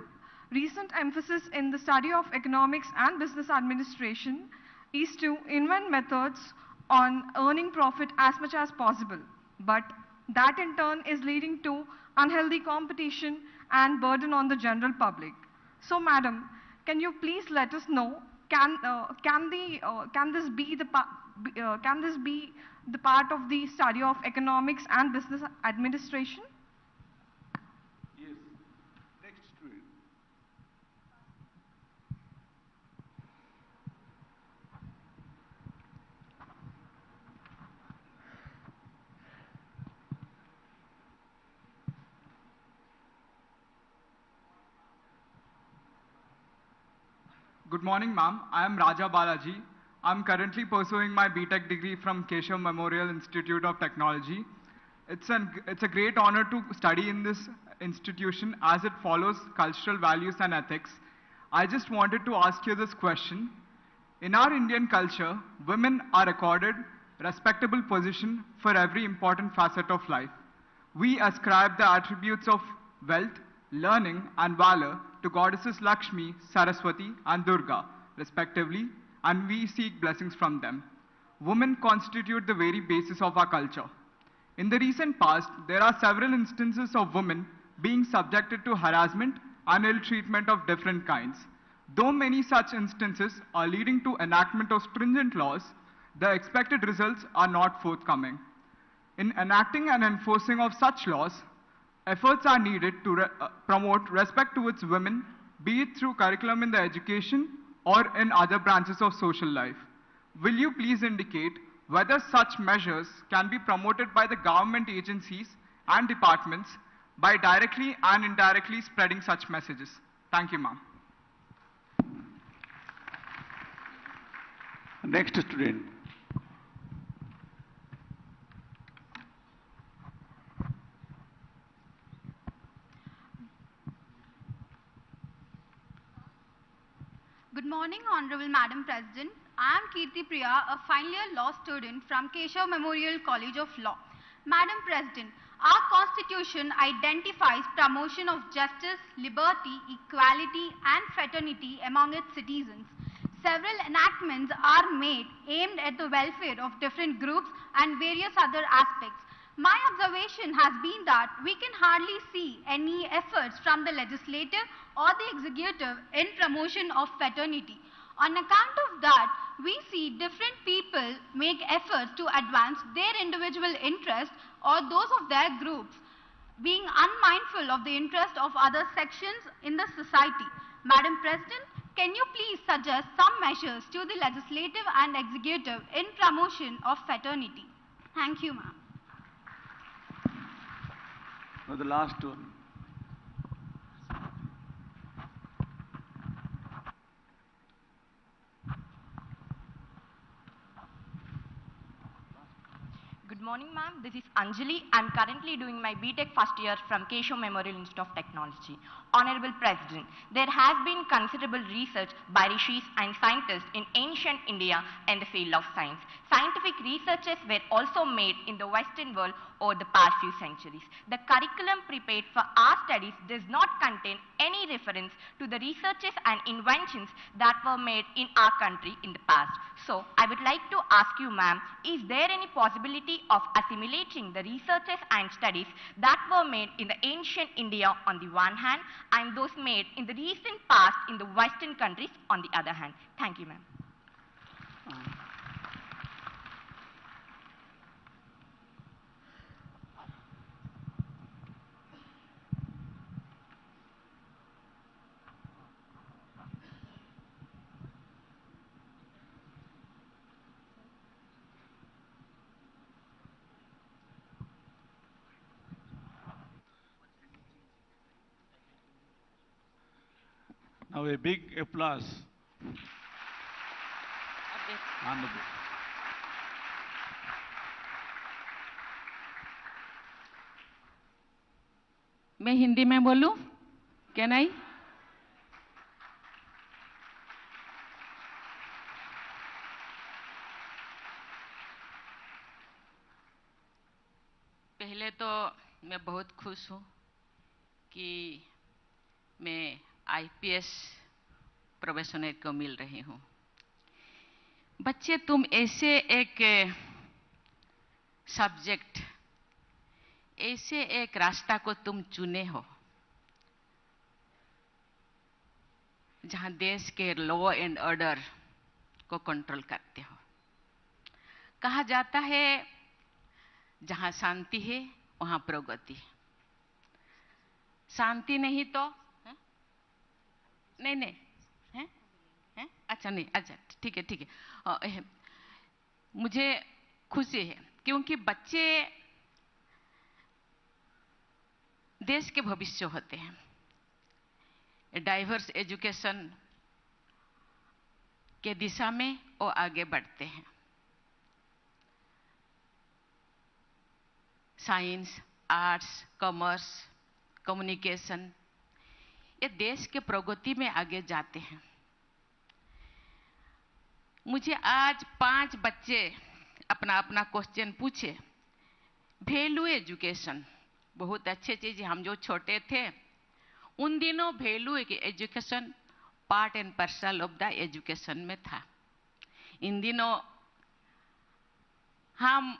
recent emphasis in the study of economics and business administration is to invent methods on earning profit as much as possible. But that in turn is leading to unhealthy competition and burden on the general public. So, Madam, can you please let us know, can this be the part of the study of economics and business administration? Yes. Next student. Good morning, ma'am. I am Raja Balaji. I'm currently pursuing my BTech degree from Keshav Memorial Institute of Technology. It's a great honor to study in this institution as it follows cultural values and ethics. I just wanted to ask you this question. In our Indian culture, women are accorded respectable position for every important facet of life. We ascribe the attributes of wealth, learning, and valor to goddesses Lakshmi, Saraswati, and Durga, respectively, and we seek blessings from them. Women constitute the very basis of our culture. In the recent past, there are several instances of women being subjected to harassment and ill treatment of different kinds. Though many such instances are leading to enactment of stringent laws, the expected results are not forthcoming. In enacting and enforcing of such laws, efforts are needed to promote respect towards women, be it through curriculum in the education or in other branches of social life. Will you please indicate whether such measures can be promoted by the government agencies and departments by directly and indirectly spreading such messages. Thank you, ma'am. Next student. Good morning, Honorable Madam President. I am Kirti Priya, a final year law student from Keshav Memorial College of Law. Madam President, our Constitution identifies promotion of justice, liberty, equality and fraternity among its citizens. Several enactments are made aimed at the welfare of different groups and various other aspects. My observation has been that we can hardly see any efforts from the legislative or the executive in promotion of fraternity. On account of that, we see different people make efforts to advance their individual interests or those of their groups, being unmindful of the interest of other sections in the society. Madam President, can you please suggest some measures to the legislative and executive in promotion of fraternity? Thank you, ma'am. Now the last one. Good morning, ma'am. This is Anjali. I'm currently doing my BTech first year from Keshav Memorial Institute of Technology. Honorable President, there has been considerable research by rishis and scientists in ancient India and the field of science. Scientific researches were also made in the Western world over the past few centuries. The curriculum prepared for our studies does not contain any reference to the researches and inventions that were made in our country in the past. So, I would like to ask you, ma'am, is there any possibility of assimilating the researches and studies that were made in the ancient India on the one hand and those made in the recent past in the Western countries on the other hand? Thank you, ma'am. Now a big applause. On the मैं हिंदी में बोलूं? Can I? पहले तो मैं बहुत खुश हूं कि मैं आईपीएस प्रोफेशनल को मिल रही हूं। बच्चे, तुम ऐसे एक सब्जेक्ट, ऐसे एक रास्ता को तुम चुने हो जहां देश के लॉ एंड ऑर्डर को कंट्रोल करते हो। कहा जाता है जहां शांति है वहां प्रगति। शांति नहीं तो नहीं नहीं है? है? अच्छा नहीं, अच्छा ठीक है ठीक है। मुझे खुशी है क्योंकि बच्चे देश के भविष्य होते हैं। डाइवर्स एजुकेशन के दिशा में वो आगे बढ़ते हैं। साइंस, आर्ट्स, कॉमर्स, कम्युनिकेशन, ये देश के प्रगति में आगे जाते हैं। मुझे आज 5 बच्चे अपना अपना क्वेश्चन पूछे। वैल्यू एजुकेशन बहुत अच्छी चीज है। हम जो छोटे थे उन दिनों value education part and parcel of the education में था। इन दिनों हम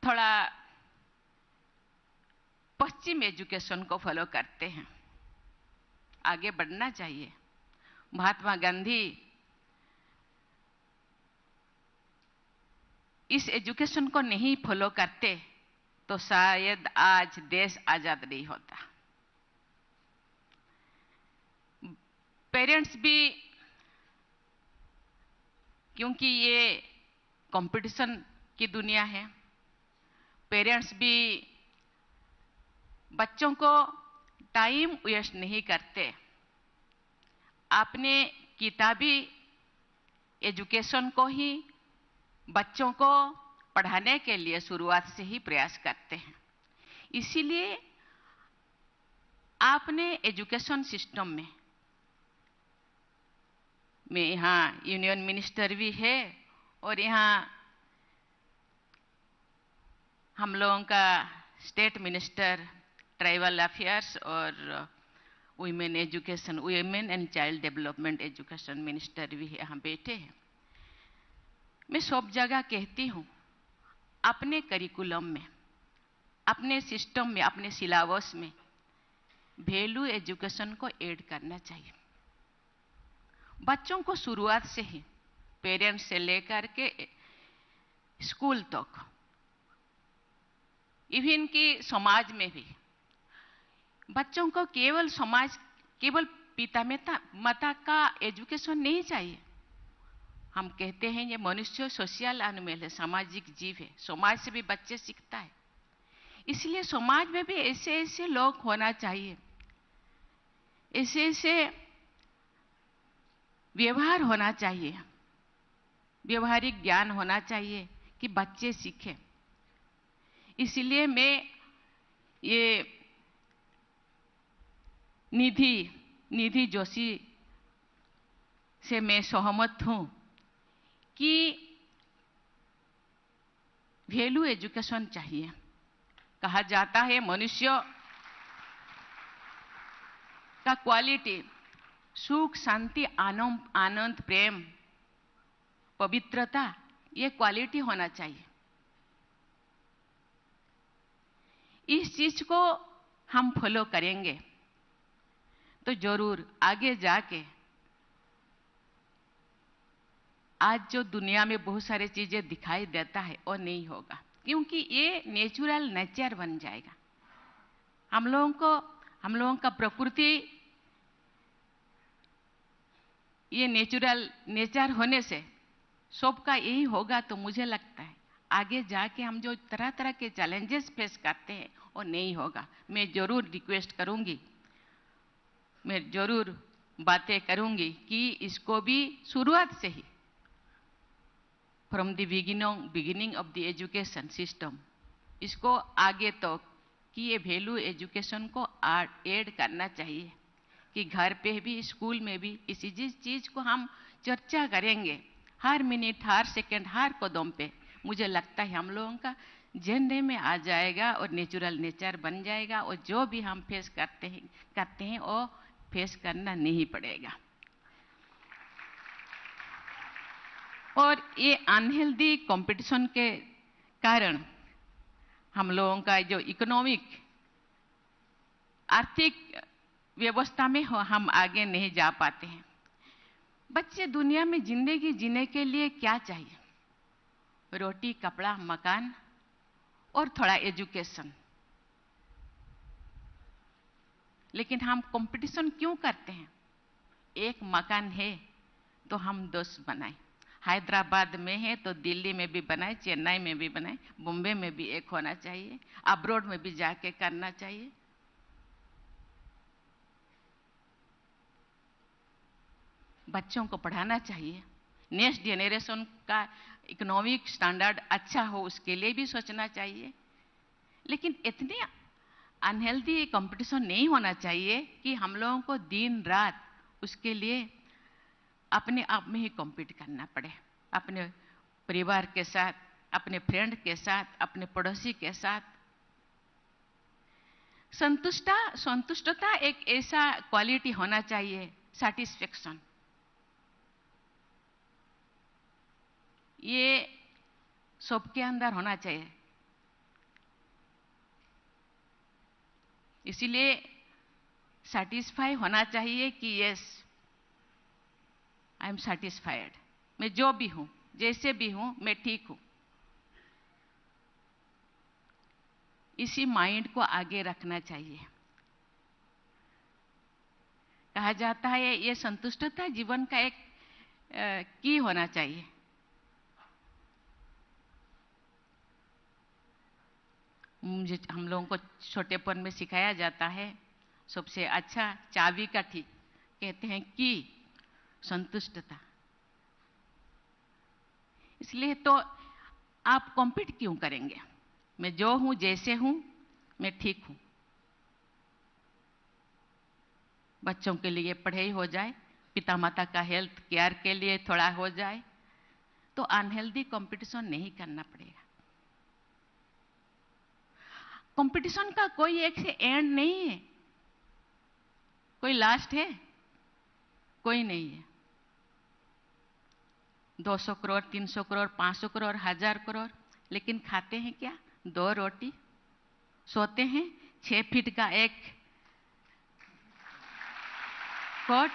थोड़ा पश्चिम एजुकेशन को फॉलो करते हैं। आगे बढ़ना चाहिए। महात्मा गांधी इस एजुकेशन को नहीं फॉलो करते तो शायद आज देश आजाद नहीं होता। पेरेंट्स भी, क्योंकि ये कंपटीशन की दुनिया है, पेरेंट्स भी बच्चों को टाइम वेस्ट नहीं करते, अपने किताबी एजुकेशन को ही बच्चों को पढ़ाने के लिए शुरुआत से ही प्रयास करते हैं। इसीलिए आपने एजुकेशन सिस्टम में यहाँ यूनियन मिनिस्टर भी है और यहाँ हम लोगों का स्टेट मिनिस्टर ट्राइबल अफेयर्स और women education, women and child development education minister भी यहाँ बैठे हैं। मैं सब जगह कहती हूँ, अपने करिकुलम में, अपने सिस्टम में, अपने सिलेबस में वैल्यू एजुकेशन को ऐड करना चाहिए। बच्चों को शुरुआत से ही पेरेंट्स से लेकर के स्कूल तक, इवन कि समाज में भी बच्चों को केवल पिता माता का एजुकेशन नहीं चाहिए। हम कहते हैं ये मनुष्य सोशल एनिमल है, सामाजिक जीव है, समाज से भी बच्चे सीखता है। इसलिए समाज में भी ऐसे ऐसे लोग होना चाहिए, ऐसे ऐसे व्यवहार होना चाहिए, व्यवहारिक ज्ञान होना चाहिए कि बच्चे सीखें। इसलिए मैं ये निधि जोशी से मैं सहमत हूं कि वैल्यू एजुकेशन चाहिए। कहा जाता है मनुष्य का क्वालिटी सुख, शांति, आनंद, प्रेम, पवित्रता, ये क्वालिटी होना चाहिए। इस चीज को हम फॉलो करेंगे तो जरूर आगे जाके आज जो दुनिया में बहुत सारी चीजें दिखाई देता है वो नहीं होगा, क्योंकि ये नेचर बन जाएगा। हम लोगों का प्रकृति ये नेचर होने से सबका यही होगा। तो मुझे लगता है आगे जाके हम जो तरह तरह के चैलेंजेस फेस करते हैं वो नहीं होगा। मैं जरूर रिक्वेस्ट करूंगी, मैं जरूर बातें करूंगी कि इसको भी शुरुआत से ही from the beginning of the education system, इसको आगे तक कि ये वैल्यू एजुकेशन को ऐड करना चाहिए कि घर पे भी, स्कूल में भी इसी चीज को हम चर्चा करेंगे हर मिनट, हर सेकंड, हर कदम पे। मुझे लगता है हम लोगों का जेनरे में आ जाएगा और नेचर बन जाएगा और जो भी हम फेस करते हैं वो फेस करना नहीं पड़ेगा। और ये अनहेल्दी कंपटीशन के कारण हम लोगों का जो इकोनॉमिक आर्थिक व्यवस्था में हम आगे नहीं जा पाते हैं। बच्चे दुनिया में जिंदगी जीने के लिए क्या चाहिए? रोटी, कपड़ा, मकान और थोड़ा एजुकेशन। लेकिन हम कंपटीशन क्यों करते हैं? एक मकान है तो हम 10 बनाए, हैदराबाद में है तो दिल्ली में भी बनाए, चेन्नई में भी बनाए, बॉम्बे में भी एक होना चाहिए, अब्रॉड में भी जाके करना चाहिए। बच्चों को पढ़ाना चाहिए, नेक्स्ट जनरेशन का इकोनॉमिक स्टैंडर्ड अच्छा हो उसके लिए भी सोचना चाहिए। लेकिन इतने अनहेल्दी कंपटीशन नहीं होना चाहिए कि हम लोगों को दिन रात उसके लिए अपने आप में ही कॉम्पीट करना पड़े, अपने परिवार के साथ, अपने फ्रेंड के साथ, अपने पड़ोसी के साथ। संतुष्टता एक ऐसा क्वालिटी होना चाहिए, सैटिस्फैक्शन, ये सबके अंदर होना चाहिए। इसीलिए सैटिस्फाई होना चाहिए कि यस आई एम सैटिस्फाइड, मैं जो भी हूं, जैसे भी हूं, मैं ठीक हूं। इसी माइंड को आगे रखना चाहिए। कहा जाता है ये संतुष्टता जीवन का एक की होना चाहिए। मुझे हम लोगों को छोटेपन में सिखाया जाता है सबसे अच्छा चाबी काठी कहते हैं कि संतुष्टता। इसलिए तो आप कॉम्पीट क्यों करेंगे? मैं जो हूं जैसे हूं मैं ठीक हूं। बच्चों के लिए पढ़ाई हो जाए, पिता माता का हेल्थ केयर के लिए थोड़ा हो जाए, तो अनहेल्दी कंपटीशन नहीं करना पड़ेगा। कंपटीशन का कोई एक से एंड नहीं है, कोई लास्ट है? कोई नहीं है। 200 करोड़, 300 करोड़, 500 करोड़, 1000 करोड़, लेकिन खाते हैं क्या? 2 रोटी। सोते हैं 6 फीट का एक कोट।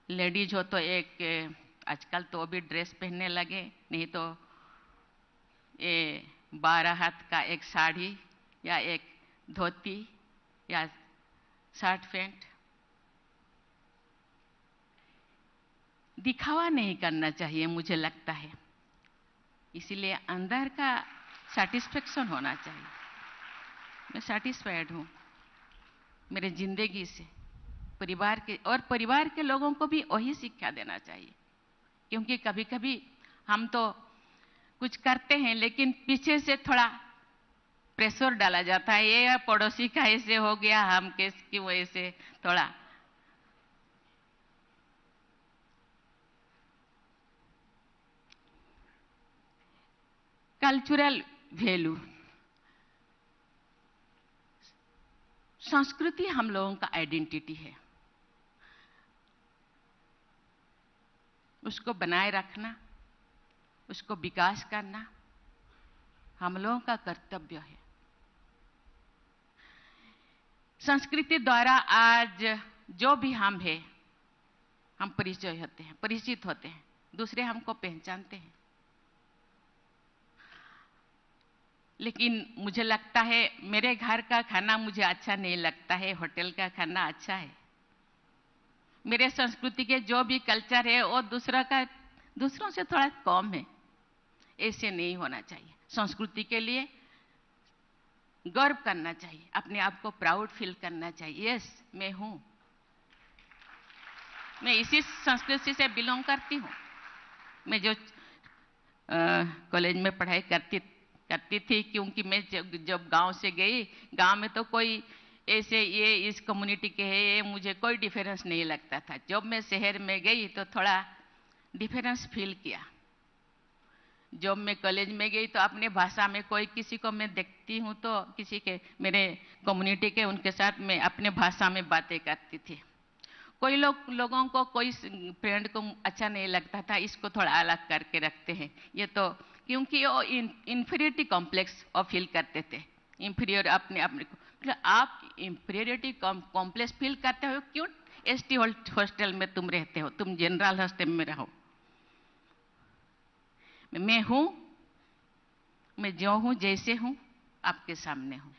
लेडीज हो तो एक आजकल तो भी ड्रेस पहनने लगे, नहीं तो ये 12 हाथ का एक साड़ी या एक धोती या शर्ट पैंट। दिखावा नहीं करना चाहिए मुझे लगता है, इसीलिए अंदर का सेटिस्फेक्शन होना चाहिए। मैं सेटिस्फाइड हूँ मेरे जिंदगी से, परिवार के लोगों को भी वही शिक्षा देना चाहिए। क्योंकि कभी कभी हम तो कुछ करते हैं लेकिन पीछे से थोड़ा प्रेशर डाला जाता है, ये पड़ोसी का ऐसे हो गया, हम किसकी वजह से थोड़ा। कल्चरल वैल्यू, संस्कृति हम लोगों का आइडेंटिटी है, उसको बनाए रखना, उसको विकास करना हम लोगों का कर्तव्य है। संस्कृति द्वारा आज जो भी हम हैं, हम परिचय होते हैं, परिचित होते हैं, दूसरे हमको पहचानते हैं। लेकिन मुझे लगता है मेरे घर का खाना मुझे अच्छा नहीं लगता है, होटल का खाना अच्छा है। मेरे संस्कृति के जो भी कल्चर है वो दूसरों से थोड़ा कम है। ऐसे नहीं होना चाहिए। संस्कृति के लिए गर्व करना चाहिए, अपने आप को प्राउड फील करना चाहिए। यस, मैं हूं, मैं इसी संस्कृति से बिलोंग करती हूं। मैं जो कॉलेज में पढ़ाई करती थी, क्योंकि मैं जब गांव से गई, गांव में तो कोई ऐसे ये इस कम्युनिटी के है ये मुझे कोई डिफरेंस नहीं लगता था। जब मैं शहर में गई तो थोड़ा डिफरेंस फील किया। जब मैं कॉलेज में गई तो अपने भाषा में कोई किसी को मैं देखती हूँ तो किसी के मेरे कम्युनिटी के उनके साथ मैं अपने भाषा में बातें करती थी। कोई लोगों को कोई फ्रेंड को अच्छा नहीं लगता था, इसको थोड़ा अलग करके रखते हैं। ये तो क्योंकि वो इंफीरियरिटी कॉम्प्लेक्स और फील करते थे, इंफीरियर अपने को। मतलब आप इंफीरियरिटी कॉम्प्लेक्स फील करते हो क्यों? एसटी हॉस्टल में तुम रहते हो, तुम जनरल हॉस्टल में रहो। मैं हूं, मैं जो हूं जैसे हूं आपके सामने हूं।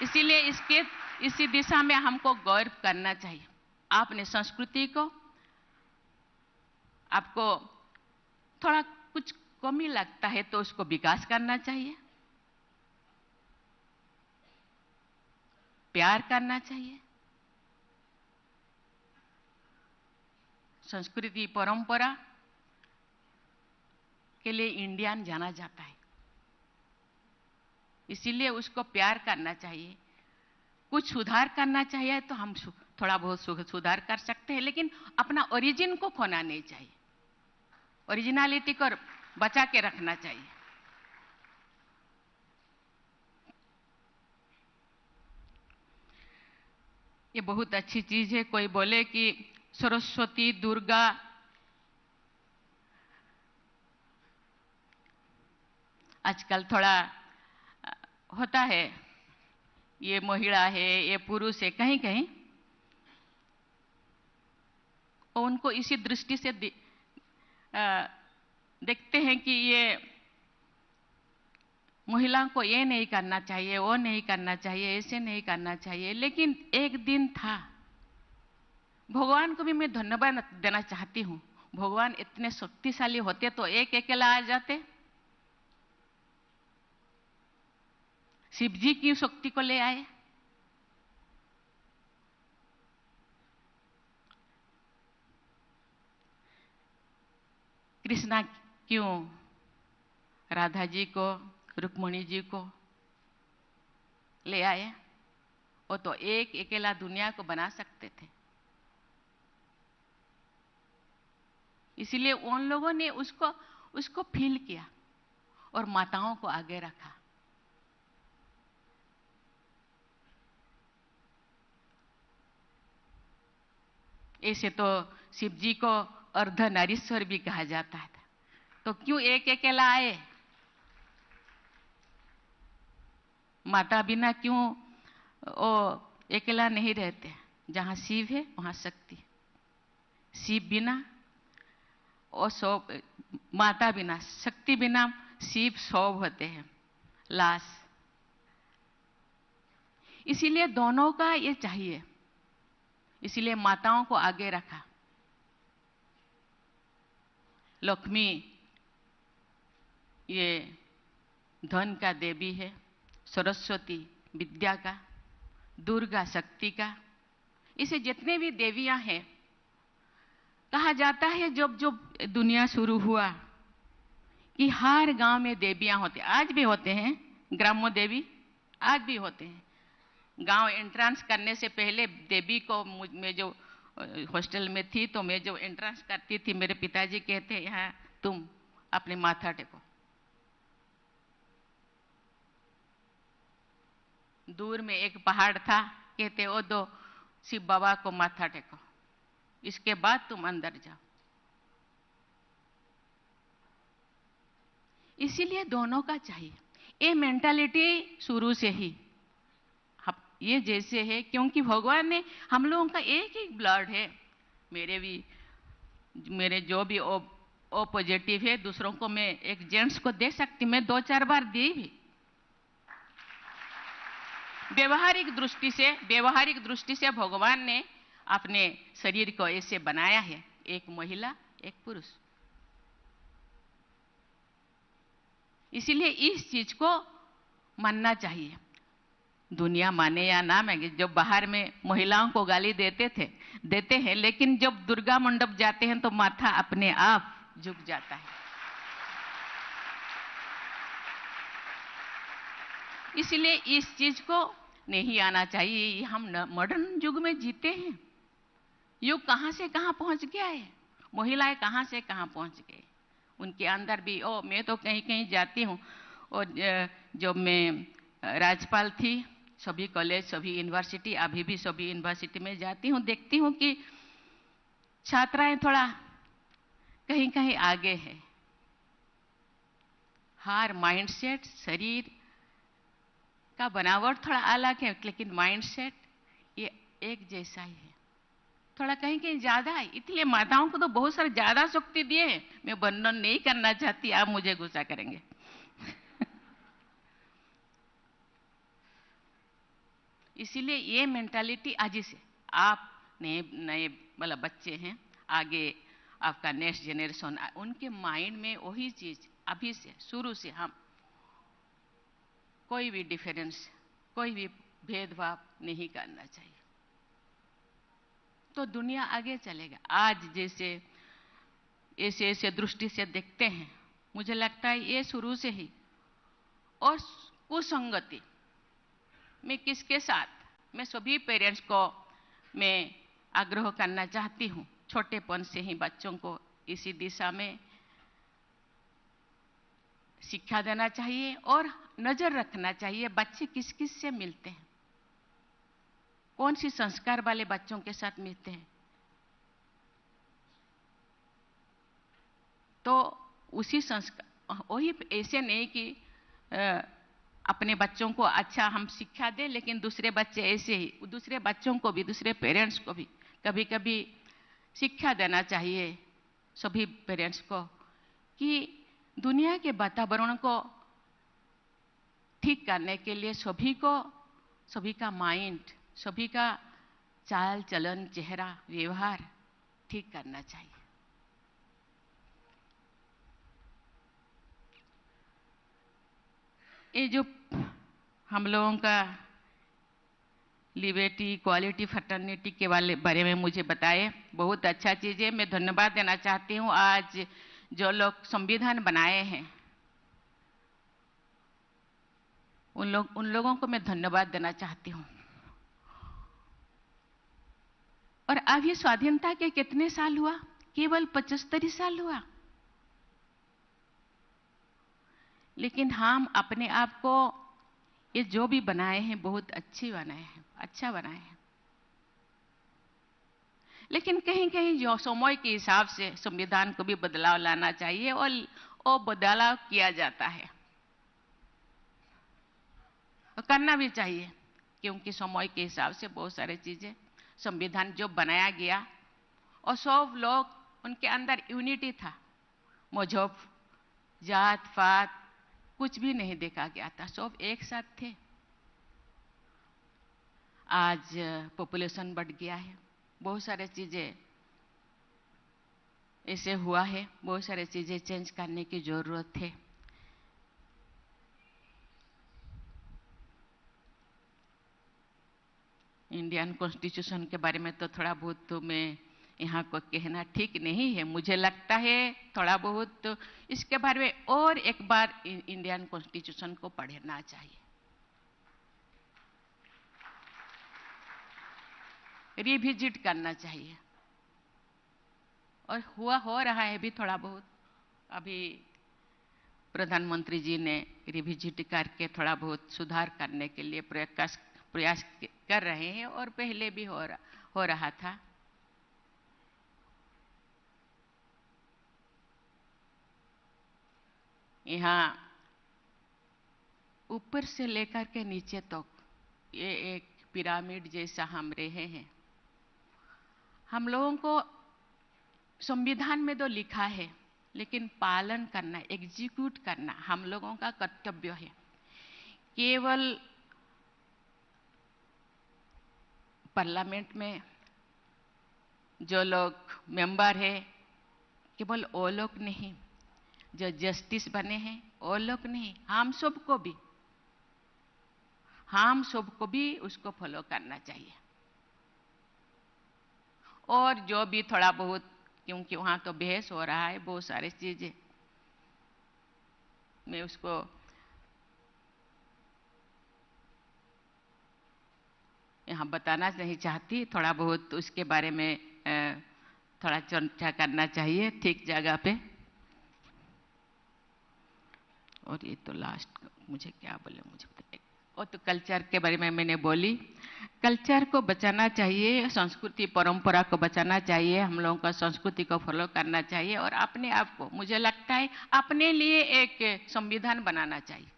इसीलिए इसी दिशा में हमको गौरव करना चाहिए। आपने संस्कृति को, आपको थोड़ा कुछ कमी लगता है तो उसको विकास करना चाहिए, प्यार करना चाहिए। संस्कृति परंपरा के लिए इंडियन जाना जाता है, इसीलिए उसको प्यार करना चाहिए। कुछ सुधार करना चाहिए तो हम थोड़ा बहुत सुधार कर सकते हैं, लेकिन अपना ओरिजिन को खोना नहीं चाहिए। ओरिजिनलिटी को बचा के रखना चाहिए। ये बहुत अच्छी चीज है। कोई बोले कि सरस्वती, दुर्गा, आजकल थोड़ा होता है, ये महिला है, ये पुरुष है, कहीं कहीं और उनको इसी दृष्टि से देखते हैं कि ये महिलाओं को ये नहीं करना चाहिए, वो नहीं करना चाहिए, ऐसे नहीं करना चाहिए। लेकिन एक दिन था, भगवान को भी मैं धन्यवाद देना चाहती हूँ। भगवान इतने शक्तिशाली होते तो एक अकेला आ जाते। शिव जी की शक्ति को ले आए। कृष्णा क्यों राधा जी को, रुक्मणी जी को ले आए? वो तो एक अकेला दुनिया को बना सकते थे। इसीलिए उन लोगों ने उसको फील किया और माताओं को आगे रखा। ऐसे तो शिव जी को अर्धनारीश्वर भी कहा जाता है। तो क्यों एक अकेला आए? माता बिना क्यों वो अकेला नहीं रहते? जहां शिव है वहां शक्ति। शिव बिना और सौ, माता बिना, शक्ति बिना शिव 100 होते हैं लाश। इसीलिए दोनों का ये चाहिए। इसीलिए माताओं को आगे रखा। लक्ष्मी ये धन का देवी है, सरस्वती विद्या का, दुर्गा शक्ति का। इसे जितने भी देवियां हैं, कहा जाता है जब जब दुनिया शुरू हुआ कि हर गांव में देवियां होते, आज भी होते हैं ग्राम्य देवी, आज भी होते हैं। गांव एंट्रेंस करने से पहले देवी को, मैं जो हॉस्टल में थी तो मैं जो एंट्रेंस करती थी, मेरे पिताजी कहते यहाँ तुम अपने माथा टेको। दूर में एक पहाड़ था, कहते ओ दो शिव बाबा को माथा टेको, इसके बाद तुम अंदर जाओ। इसीलिए दोनों का चाहिए। ये मेंटालिटी शुरू से ही ये जैसे है, क्योंकि भगवान ने हम लोगों का एक ही ब्लड है। मेरे जो भी ओ पॉजिटिव है, दूसरों को मैं एक जेंट्स को दे सकती, मैं 2-4 बार दी भी। व्यवहारिक दृष्टि से भगवान ने अपने शरीर को ऐसे बनाया है, एक महिला एक पुरुष। इसीलिए इस चीज को मानना चाहिए। दुनिया माने या ना माने, जब बाहर में महिलाओं को गाली देते हैं, लेकिन जब दुर्गा मंडप जाते हैं तो माथा अपने आप झुक जाता है। इसलिए इस चीज को नहीं आना चाहिए। हम मॉडर्न युग में जीते हैं। युग कहां से कहां पहुंच गया है, महिलाएं कहां से कहां पहुंच गई। उनके अंदर भी मैं तो कहीं कहीं जाती हूँ, और जब मैं राज्यपाल थी, सभी कॉलेज, सभी यूनिवर्सिटी, अभी भी सभी यूनिवर्सिटी में जाती हूँ, देखती हूँ कि छात्राएं थोड़ा कहीं कहीं आगे है। हर माइंडसेट, शरीर का बनावट थोड़ा अलग है, लेकिन माइंडसेट ये एक जैसा ही है। थोड़ा कहीं कहीं ज्यादा है। इसलिए माताओं को तो बहुत सारे ज्यादा शक्ति दिए हैं। मैं वर्णन नहीं करना चाहती, आप मुझे गुस्सा करेंगे। इसीलिए ये मेंटालिटी आज से आप नए मतलब बच्चे हैं, आगे आपका नेक्स्ट जनरेशन, उनके माइंड में वही चीज अभी से शुरू से हम कोई भी डिफरेंस, कोई भी भेदभाव नहीं करना चाहिए, तो दुनिया आगे चलेगा। आज जैसे ऐसे दृष्टि से देखते हैं, मुझे लगता है ये शुरू से ही। और कुसंगति मैं किसके साथ, मैं सभी पेरेंट्स को मैं आग्रह करना चाहती हूँ, छोटेपन से ही बच्चों को इसी दिशा में शिक्षा देना चाहिए और नजर रखना चाहिए बच्चे किस किस से मिलते हैं, कौन सी संस्कार वाले बच्चों के साथ मिलते हैं। तो उसी संस्कार, वही ऐसे नहीं कि अपने बच्चों को अच्छा हम शिक्षा दें, लेकिन दूसरे बच्चे ऐसे ही, दूसरे बच्चों को भी, दूसरे पेरेंट्स को भी कभी कभी शिक्षा देना चाहिए सभी पेरेंट्स को कि दुनिया के वातावरण को ठीक करने के लिए सभी का माइंड, सभी का चाल चलन, चेहरा, व्यवहार ठीक करना चाहिए। ये जो हम लोगों का लिबर्टी, इक्वालिटी, फर्टर्निटी के बारे में मुझे बताए, बहुत अच्छा चीज़ है। मैं धन्यवाद देना चाहती हूँ। आज जो लोग संविधान बनाए हैं उन लोगों को मैं धन्यवाद देना चाहती हूँ। और अब ये स्वाधीनता के कितने साल हुआ? केवल 75 साल हुआ। लेकिन हम अपने आप को ये जो भी बनाए हैं बहुत अच्छी बनाए हैं, अच्छा बनाए हैं। लेकिन कहीं कहीं जो समय के हिसाब से संविधान को भी बदलाव लाना चाहिए और वो बदलाव किया जाता है और करना भी चाहिए, क्योंकि समय के हिसाब से बहुत सारी चीजें संविधान जो बनाया गया और सब लोग उनके अंदर यूनिटी था, मजहब, जात पात कुछ भी नहीं देखा गया था, सब एक साथ थे। आज पॉपुलेशन बढ़ गया है, बहुत सारे चीजें ऐसे हुआ है, बहुत सारे चीजें चेंज करने की जरूरत है। इंडियन कॉन्स्टिट्यूशन के बारे में तो थोड़ा बहुत तो मैं यहाँ को कहना ठीक नहीं है। मुझे लगता है थोड़ा बहुत तो इसके बारे में और एक बार इंडियन कॉन्स्टिट्यूशन को पढ़ना चाहिए, रिविजिट करना चाहिए। और हो रहा है भी थोड़ा बहुत। अभी प्रधानमंत्री जी ने रिविजिट करके थोड़ा बहुत सुधार करने के लिए प्रयास कर रहे हैं और पहले भी हो रहा था। यहाँ ऊपर से लेकर के नीचे तक ये एक पिरामिड जैसा हम रहे हैं। हम लोगों को संविधान में तो लिखा है, लेकिन पालन करना, एग्जीक्यूट करना हम लोगों का कर्तव्य है। केवल पार्लियामेंट में जो लोग मेंबर है, केवल वो लोग नहीं, जो जस्टिस बने हैं वो लोग नहीं, हम सबको भी उसको फॉलो करना चाहिए। और जो भी थोड़ा बहुत, क्योंकि वहां तो बहस हो रहा है बहुत सारी चीजें, मैं उसको यहाँ बताना नहीं चाहती, थोड़ा बहुत उसके बारे में थोड़ा चर्चा करना चाहिए ठीक जगह पे। और ये तो लास्ट मुझे क्या बोले, मुझे बताइए। और तो कल्चर के बारे में मैंने बोली, कल्चर को बचाना चाहिए, संस्कृति परंपरा को बचाना चाहिए, हम लोगों का संस्कृति को फॉलो करना चाहिए और अपने आप को, मुझे लगता है अपने लिए एक संविधान बनाना चाहिए।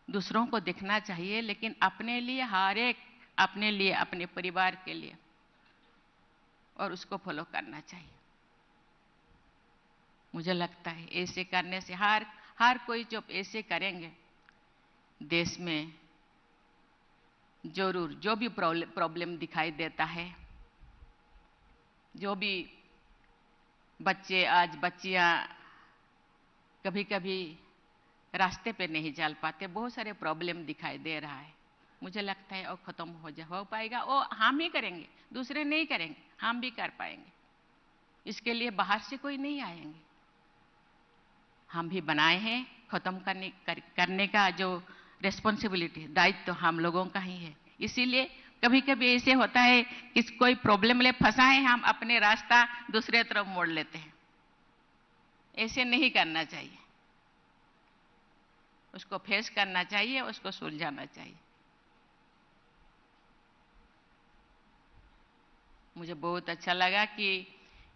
दूसरों को देखना चाहिए, लेकिन अपने लिए, हर एक अपने लिए, अपने परिवार के लिए, और उसको फॉलो करना चाहिए। मुझे लगता है ऐसे करने से हर कोई जब ऐसे करेंगे, देश में जरूर जो भी प्रॉब्लम दिखाई देता है, जो भी बच्चियां कभी कभी रास्ते पे नहीं चल पाते, बहुत सारे प्रॉब्लम दिखाई दे रहा है, मुझे लगता है वो खत्म हो पाएगा। वो हम ही करेंगे, दूसरे नहीं करेंगे, हम भी कर पाएंगे। इसके लिए बाहर से कोई नहीं आएंगे, हम भी बनाए हैं। खत्म करने का जो रेस्पॉन्सिबिलिटी, दायित्व तो हम लोगों का ही है। इसीलिए कभी कभी ऐसे होता है कि कोई प्रॉब्लम में फंसा है, हम अपने रास्ता दूसरे तरफ मोड़ लेते हैं। ऐसे नहीं करना चाहिए, उसको फेस करना चाहिए, उसको सुलझाना चाहिए। मुझे बहुत अच्छा लगा कि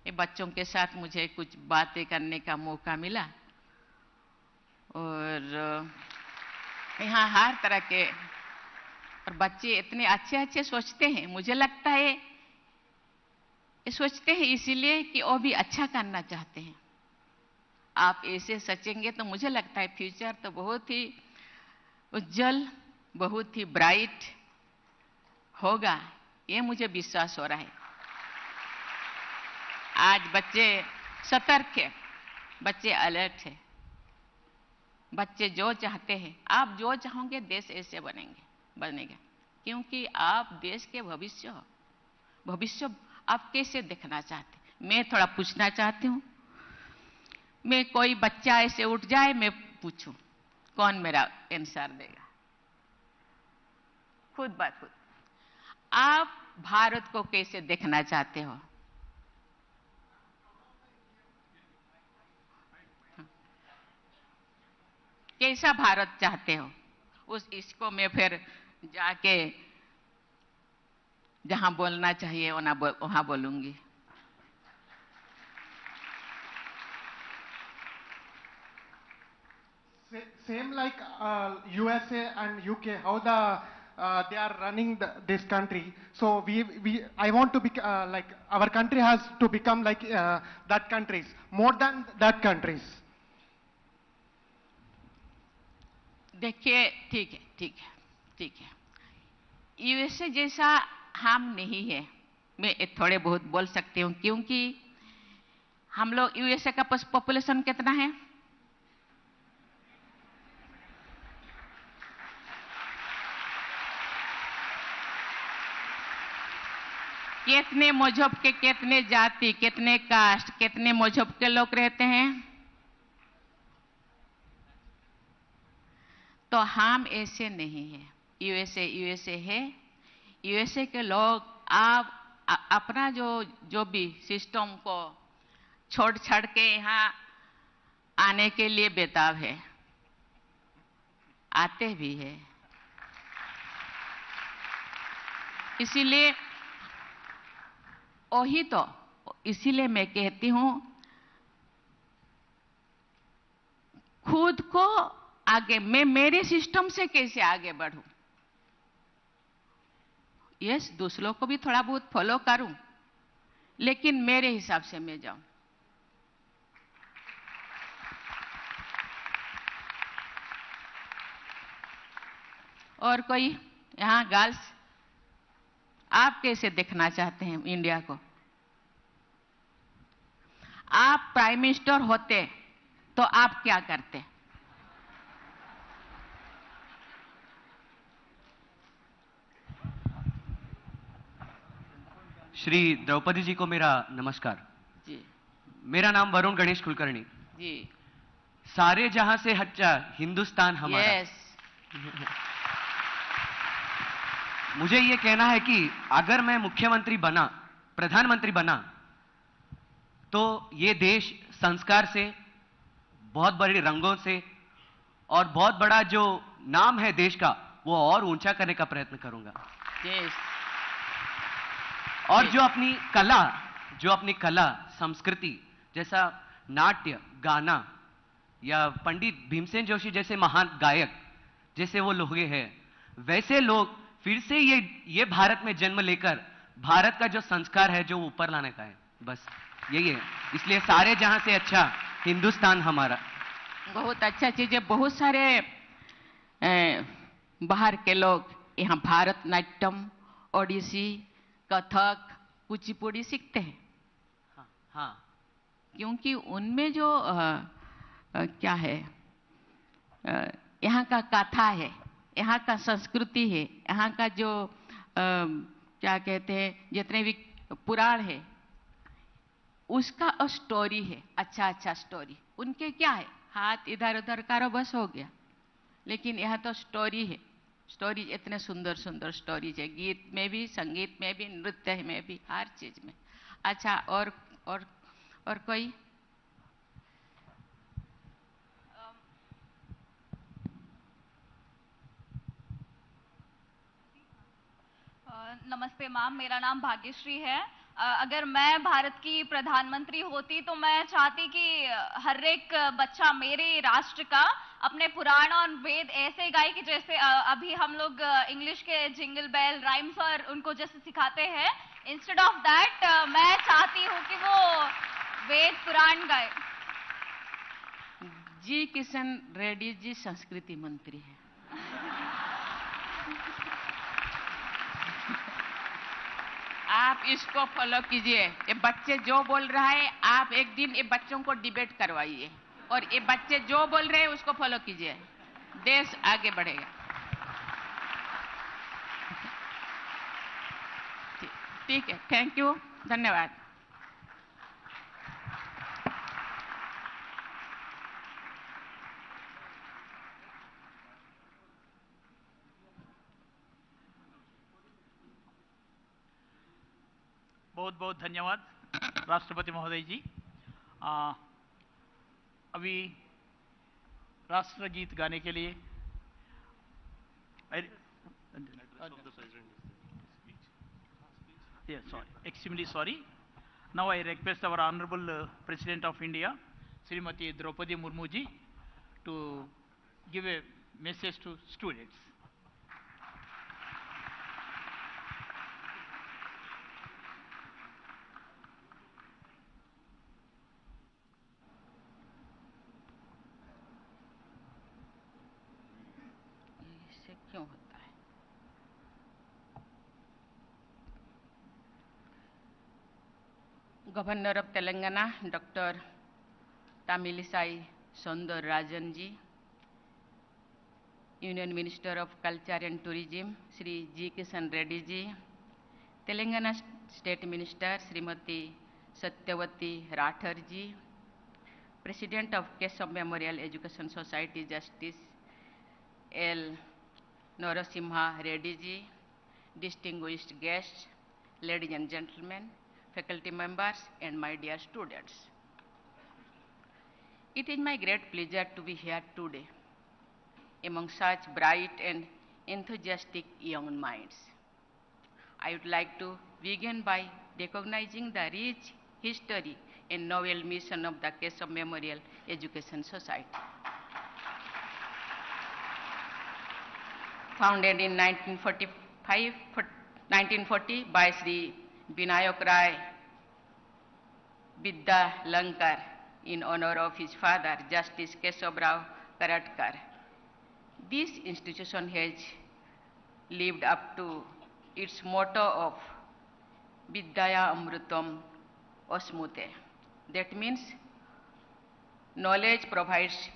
ये बच्चों के साथ मुझे कुछ बातें करने का मौका मिला, और यहाँ हर तरह के, और बच्चे इतने अच्छे अच्छे सोचते हैं। मुझे लगता है ये सोचते हैं इसीलिए कि वो भी अच्छा करना चाहते हैं। आप ऐसे सोचेंगे तो मुझे लगता है फ्यूचर तो बहुत ही उज्जवल, बहुत ही ब्राइट होगा, ये मुझे विश्वास हो रहा है। आज बच्चे सतर्क है, बच्चे अलर्ट है, बच्चे जो चाहते हैं, आप जो चाहोगे देश ऐसे बनेगा, क्योंकि आप देश के भविष्य हो। भविष्य आप कैसे देखना चाहते? मैं थोड़ा पूछना चाहती हूँ। मैं कोई बच्चा ऐसे उठ जाए, मैं पूछूं, कौन मेरा आंसर देगा? खुद ब खुद आप भारत को कैसे देखना चाहते हो? कैसा भारत चाहते हो? इसको मैं फिर जाके जहां बोलना चाहिए वहां बोलूंगी। Same like USA and UK, how they are running this country. So I want to be like our country has to become like that countries, more than that countries. देखिए, ठीक है। यूएसए जैसा हम नहीं है, मैं थोड़े बहुत बोल सकती हूँ, क्योंकि हम लोग यूएसए का पॉपुलेशन कितना है? कितने मजहब के, कितने जाति, कितने कास्ट, कितने मजहब के लोग रहते हैं? तो हम ऐसे नहीं है। यूएसए है। यूएसए के लोग आप अपना जो भी सिस्टम को छोड़ छाड़ के यहाँ आने के लिए बेताब है, आते भी है। इसीलिए वही तो, इसीलिए मैं कहती हूं, खुद को आगे, मैं मेरे सिस्टम से कैसे आगे बढ़ूं? यस, दूसरों को भी थोड़ा बहुत फॉलो करूं, लेकिन मेरे हिसाब से मैं जाऊं। और कोई यहां गर्ल्स, आप कैसे देखना चाहते हैं इंडिया को? आप प्राइम मिनिस्टर होते तो आप क्या करते? श्री द्रौपदी जी को मेरा नमस्कार जी। मेरा नाम वरुण गणेश कुलकर्णी जी। सारे जहां से अच्छा हिंदुस्तान हमारा। यस। मुझे ये कहना है कि अगर मैं मुख्यमंत्री बना, प्रधानमंत्री बना, तो ये देश संस्कार से, बहुत बड़े रंगों से और बहुत बड़ा जो नाम है देश का, वो और ऊंचा करने का प्रयत्न करूंगा। यस। और जो अपनी कला संस्कृति, जैसा नाट्य, गाना, या पंडित भीमसेन जोशी जैसे महान गायक जैसे वो लोग हैं, वैसे लोग फिर से ये भारत में जन्म लेकर भारत का जो संस्कार है जो ऊपर लाने का है, बस यही है। इसलिए सारे जहां से अच्छा हिंदुस्तान हमारा। बहुत अच्छा चीज है। बहुत सारे बाहर के लोग यहाँ भारतनाट्यम, ओडिसी, कथक, कुचिपुड़ी सीखते हैं। हाँ। क्योंकि उनमें जो क्या है, यहाँ का कथा है, यहाँ का संस्कृति है, यहाँ का जो क्या कहते हैं, जितने भी पुराण है, उसका स्टोरी है, अच्छा स्टोरी। उनके क्या है, हाथ इधर उधर करो बस हो गया, लेकिन यहाँ तो स्टोरी है। स्टोरी इतने सुंदर सुंदर स्टोरीज है, गीत में भी, संगीत में भी, नृत्य में भी, हर चीज में। अच्छा, और कोई? नमस्ते मैम, मेरा नाम भाग्यश्री है। अगर मैं भारत की प्रधानमंत्री होती तो मैं चाहती कि हर एक बच्चा मेरे राष्ट्र का अपने पुराण और वेद ऐसे गाए कि जैसे अभी हम लोग इंग्लिश के जिंगल बेल राइम्स और उनको जैसे सिखाते हैं, इंस्टेड ऑफ दैट मैं चाहती हूँ कि वो वेद पुराण गाए। जी किशन रेड्डी जी संस्कृति मंत्री है। आप इसको फॉलो कीजिए। ये बच्चे जो बोल रहा है, आप एक दिन ये बच्चों को डिबेट करवाइए और ये बच्चे जो बोल रहे हैं उसको फॉलो कीजिए, देश आगे बढ़ेगा। ठीक है, थैंक यू, धन्यवाद। बहुत बहुत धन्यवाद राष्ट्रपति महोदय जी। अभी राष्ट्रगीत गाने के लिए extremely sorry. Now I request our Honorable President of India, Srimati Droupadi Murmu ji, to give a message to students. इससे क्यों होता है? Governor of Telangana, Dr. Tamilisai Soundararajan ji, Union Minister of Culture and Tourism, Sri G. Kishan Reddy ji, Telangana State Minister, Srimati Satyavati Rathar ji, President of Keshav Memorial Education Society, Justice L. Narasimha Reddy ji, distinguished guests, ladies and gentlemen, faculty members, and my dear students. It is my great pleasure to be here today among such bright and enthusiastic young minds. I would like to begin by recognizing the rich history and novel mission of the Keshav Memorial Education Society. Founded in 1940 by Sri Vinayak Rai Vidya Lankar in honor of his father, Justice Keshav Karatkar. This institution has lived up to its motto of Vidyaya Amrutam Osmute. That means knowledge provides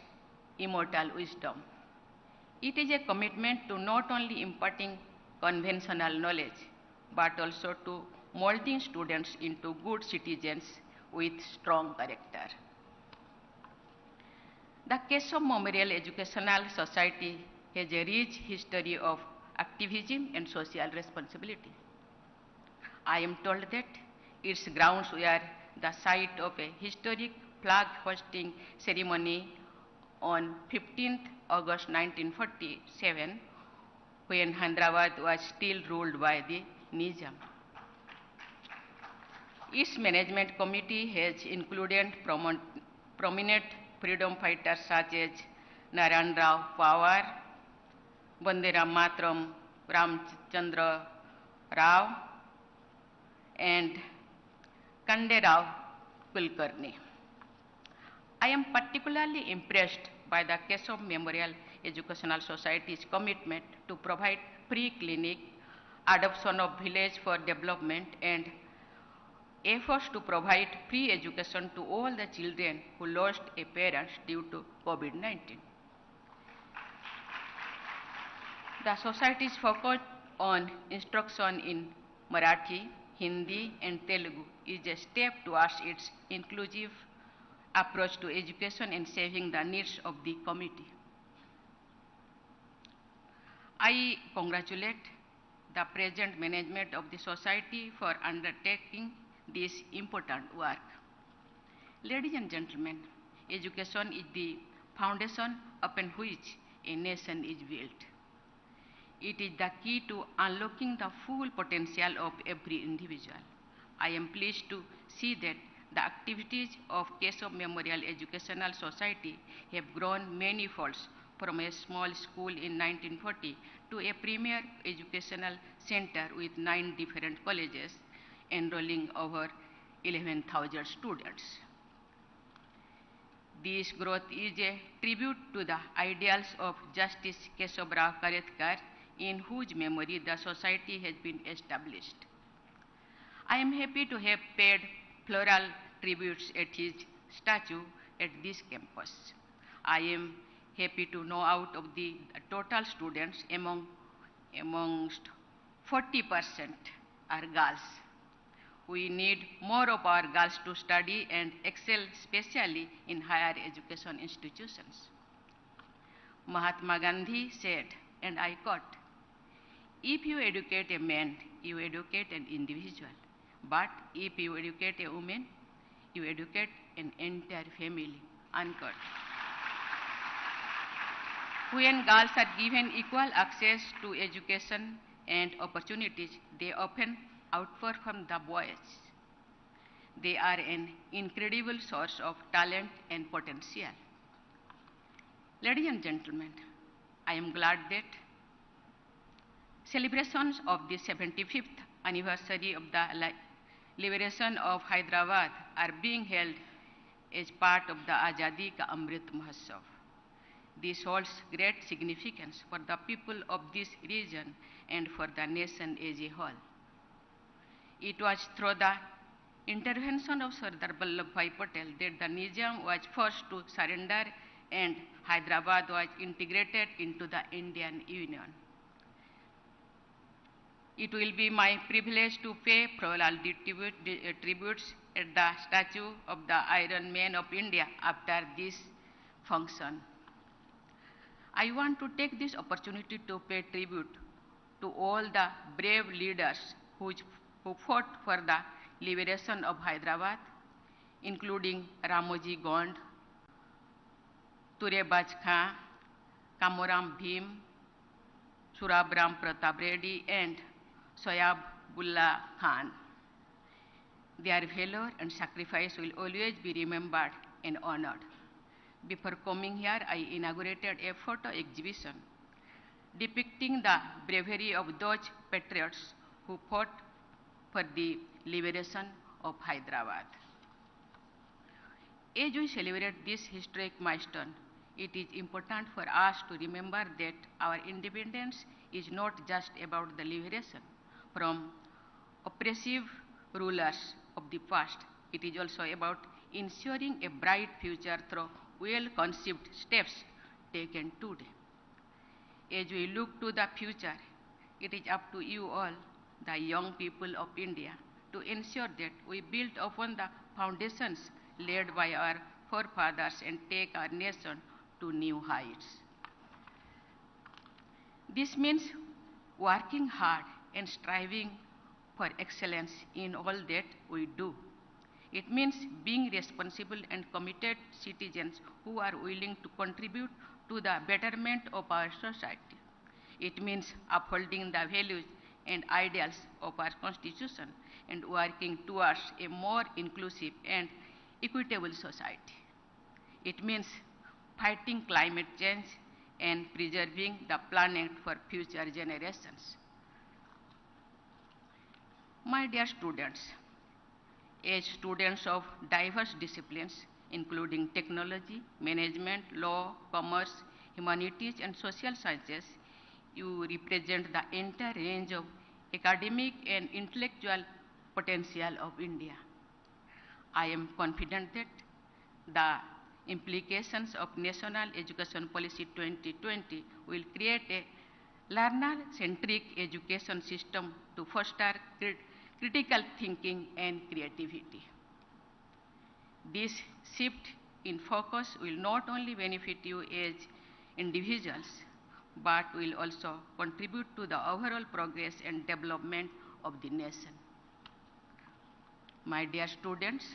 immortal wisdom. It is a commitment to not only imparting conventional knowledge, but also to molding students into good citizens with strong character. The Keshav Memorial Educational Society has a rich history of activism and social responsibility. I am told that its grounds were the site of a historic flag hosting ceremony on 15th August 1947, when Hyderabad was still ruled by the Nizam. Its management committee has included prominent freedom fighters such as Narayan Rao Pawar, Banderam Matram Ramchandra Rao, and Kande Rao Kulkarni. I am particularly impressed by the Keshav Memorial Educational Society's commitment to provide free clinic, adoption of village for development, and efforts to provide free education to all the children who lost a parent due to COVID-19. The society's focus on instruction in Marathi, Hindi, and Telugu is a step towards its inclusive approach to education and serving the needs of the community. I congratulate the present management of the society for undertaking this important work. Ladies and gentlemen, education is the foundation upon which a nation is built. It is the key to unlocking the full potential of every individual. I am pleased to see that the activities of Keshav Memorial Educational Society have grown many folds from a small school in 1940 to a premier educational center with 9 different colleges enrolling over 11,000 students. This growth is a tribute to the ideals of Justice Keshav Karatkar, in whose memory the society has been established. I am happy to have paid floral tributes at his statue at this campus. I am happy to know out of the total students amongst 40% are girls. We need more of our girls to study and excel, especially in higher education institutions. Mahatma Gandhi said, and I quote, "If you educate a man, you educate an individual. But if you educate a woman, you educate an entire family." Unquote. When girls are given equal access to education and opportunities, they often outperform the boys. They are an incredible source of talent and potential. Ladies and gentlemen, I am glad that celebrations of the 75th anniversary of the liberation of Hyderabad are being held as part of the Azadi Ka Amrit Mahotsav. This holds great significance for the people of this region and for the nation as a whole. It was through the intervention of Sardar Vallabhbhai Patel that the Nizam was forced to surrender and Hyderabad was integrated into the Indian Union. It will be my privilege to pay floral tributes at the statue of the Iron Man of India after this function. I want to take this opportunity to pay tribute to all the brave leaders who fought for the liberation of Hyderabad, including Ramoji Gond, Turebaj Khan, Kamuram Bhim, Surabram Pratap Reddy, and Soyabullah Khan. Their valor and sacrifice will always be remembered and honored. Before coming here, I inaugurated a photo exhibition depicting the bravery of those patriots who fought for the liberation of Hyderabad. As we celebrate this historic milestone, it is important for us to remember that our independence is not just about the liberation from oppressive rulers of the past. It is also about ensuring a bright future through well-conceived steps taken today. As we look to the future, it is up to you all, the young people of India, to ensure that we build upon the foundations laid by our forefathers and take our nation to new heights. This means working hard and striving for excellence in all that we do. It means being responsible and committed citizens who are willing to contribute to the betterment of our society. It means upholding the values and ideals of our Constitution and working towards a more inclusive and equitable society. It means fighting climate change and preserving the planet for future generations. My dear students, as students of diverse disciplines, including technology, management, law, commerce, humanities, and social sciences, you represent the entire range of academic and intellectual potential of India. I am confident that the implications of National Education Policy 2020 will create a learner-centric education system to foster critical thinking and creativity. This shift in focus will not only benefit you as individuals, but will also contribute to the overall progress and development of the nation. My dear students,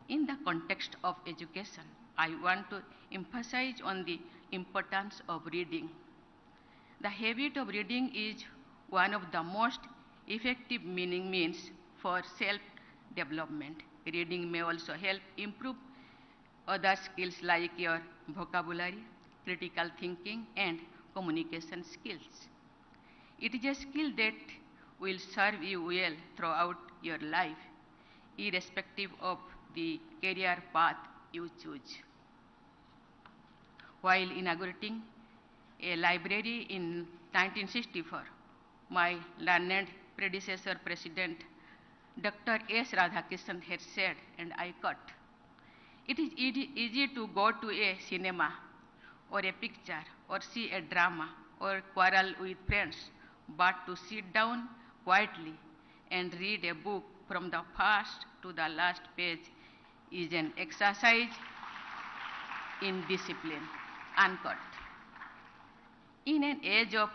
in the context of education, I want to emphasize on the importance of reading. The habit of reading is one of the most effective means for self-development. Reading may also help improve other skills like your vocabulary, critical thinking, and communication skills. It is a skill that will serve you well throughout your life, irrespective of the career path you choose. While inaugurating a library in 1964, my learned predecessor, President Dr. S. Radhakrishnan had said, and I quote, "It is easy to go to a cinema or a picture or see a drama or quarrel with friends, but to sit down quietly and read a book from the first to the last page is an exercise in discipline," unquote. In an age of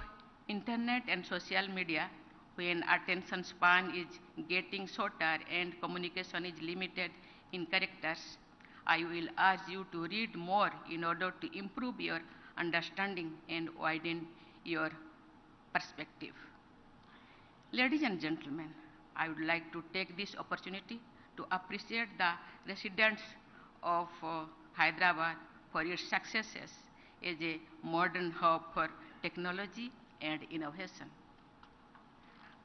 internet and social media, when attention span is getting shorter and communication is limited in characters, I will urge you to read more in order to improve your understanding and widen your perspective. Ladies and gentlemen, I would like to take this opportunity to appreciate the residents of Hyderabad for its successes as a modern hub for technology and innovation.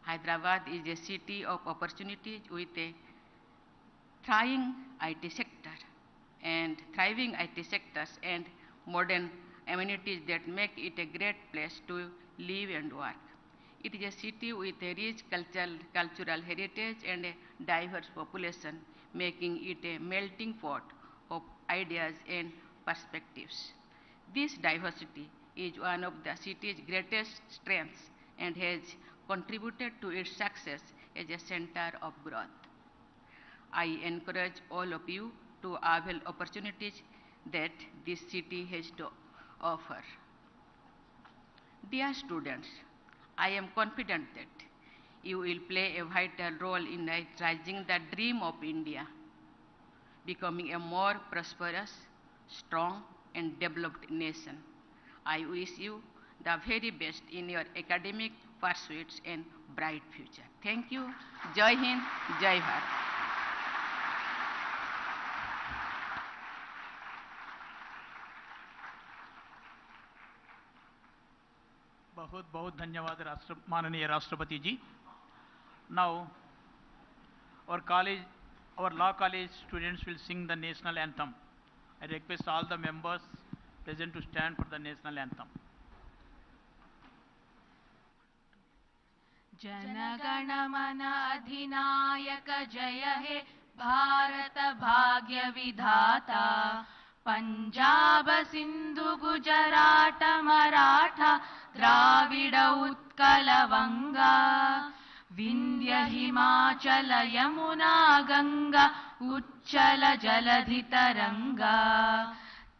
Hyderabad is a city of opportunities with a thriving IT sector and modern amenities that make it a great place to live and work. It is a city with a rich cultural heritage and a diverse population, making it a melting pot of ideas and perspectives. This diversity is one of the city's greatest strengths and has contributed to its success as a center of growth. I encourage all of you to avail opportunities that this city has to offer. Dear students, I am confident that you will play a vital role in realizing the dream of India, becoming a more prosperous, strong, and developed nation. I wish you the very best in your academic pursuits and bright future. Thank you. Jai Hind, Jai Bharat. बहुत बहुत धन्यवाद माननीय राष्ट्रपति जी. Now our law college students will sing the national anthem. I request all the members present to stand for the national anthem. जनगण मन अधिनायक जय हे भारत भाग्य विधाता. पंजाब सिंधु गुजरात मराठा द्राविड उत्कल वंगा. विंध्य हिमाचल यमुना गंगा उच्चल जलधि तरंगा.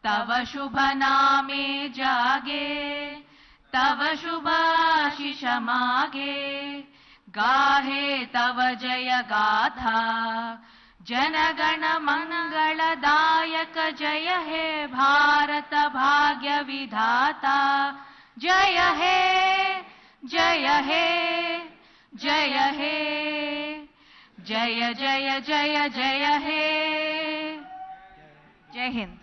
तव शुभ नामे जागे तव शुभ आशीष मागे. गाहे तव जय गाथा जनगण मंगलदायक जय हे भारत भाग्य विधाता. जय हे जय हे जय हे जय जय जय जय हे. जय Hind.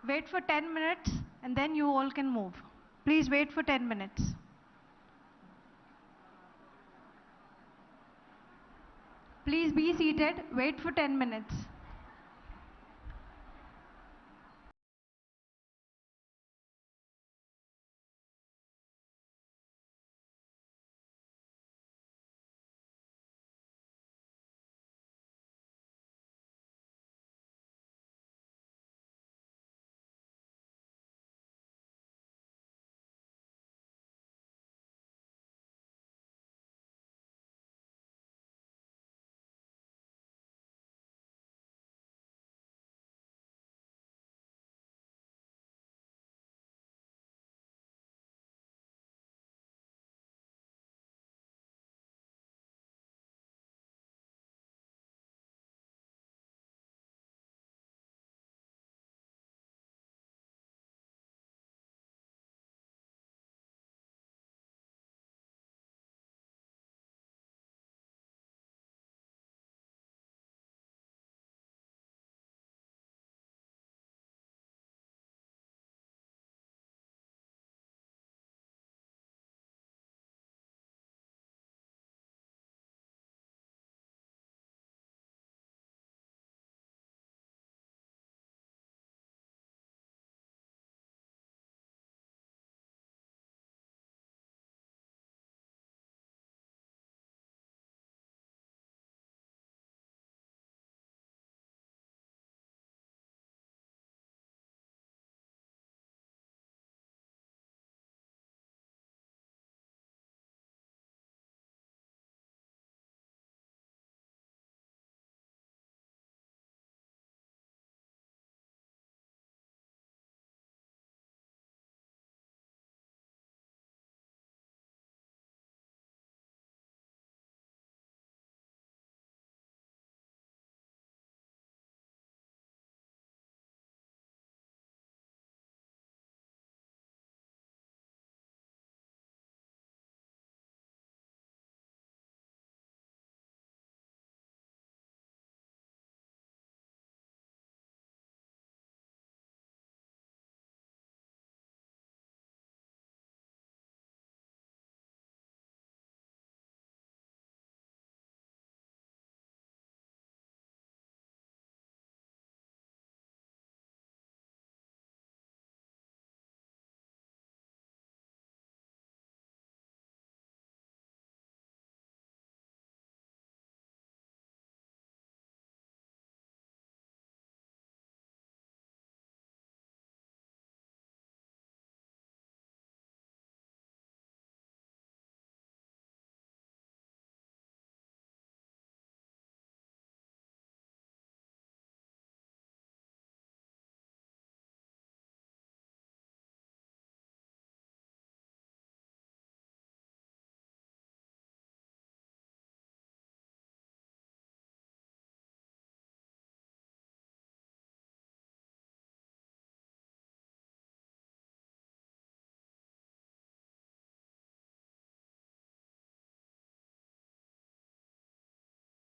Wait for 10 minutes and then you all can move. Please wait for 10 minutes. Please be seated. Wait for 10 minutes.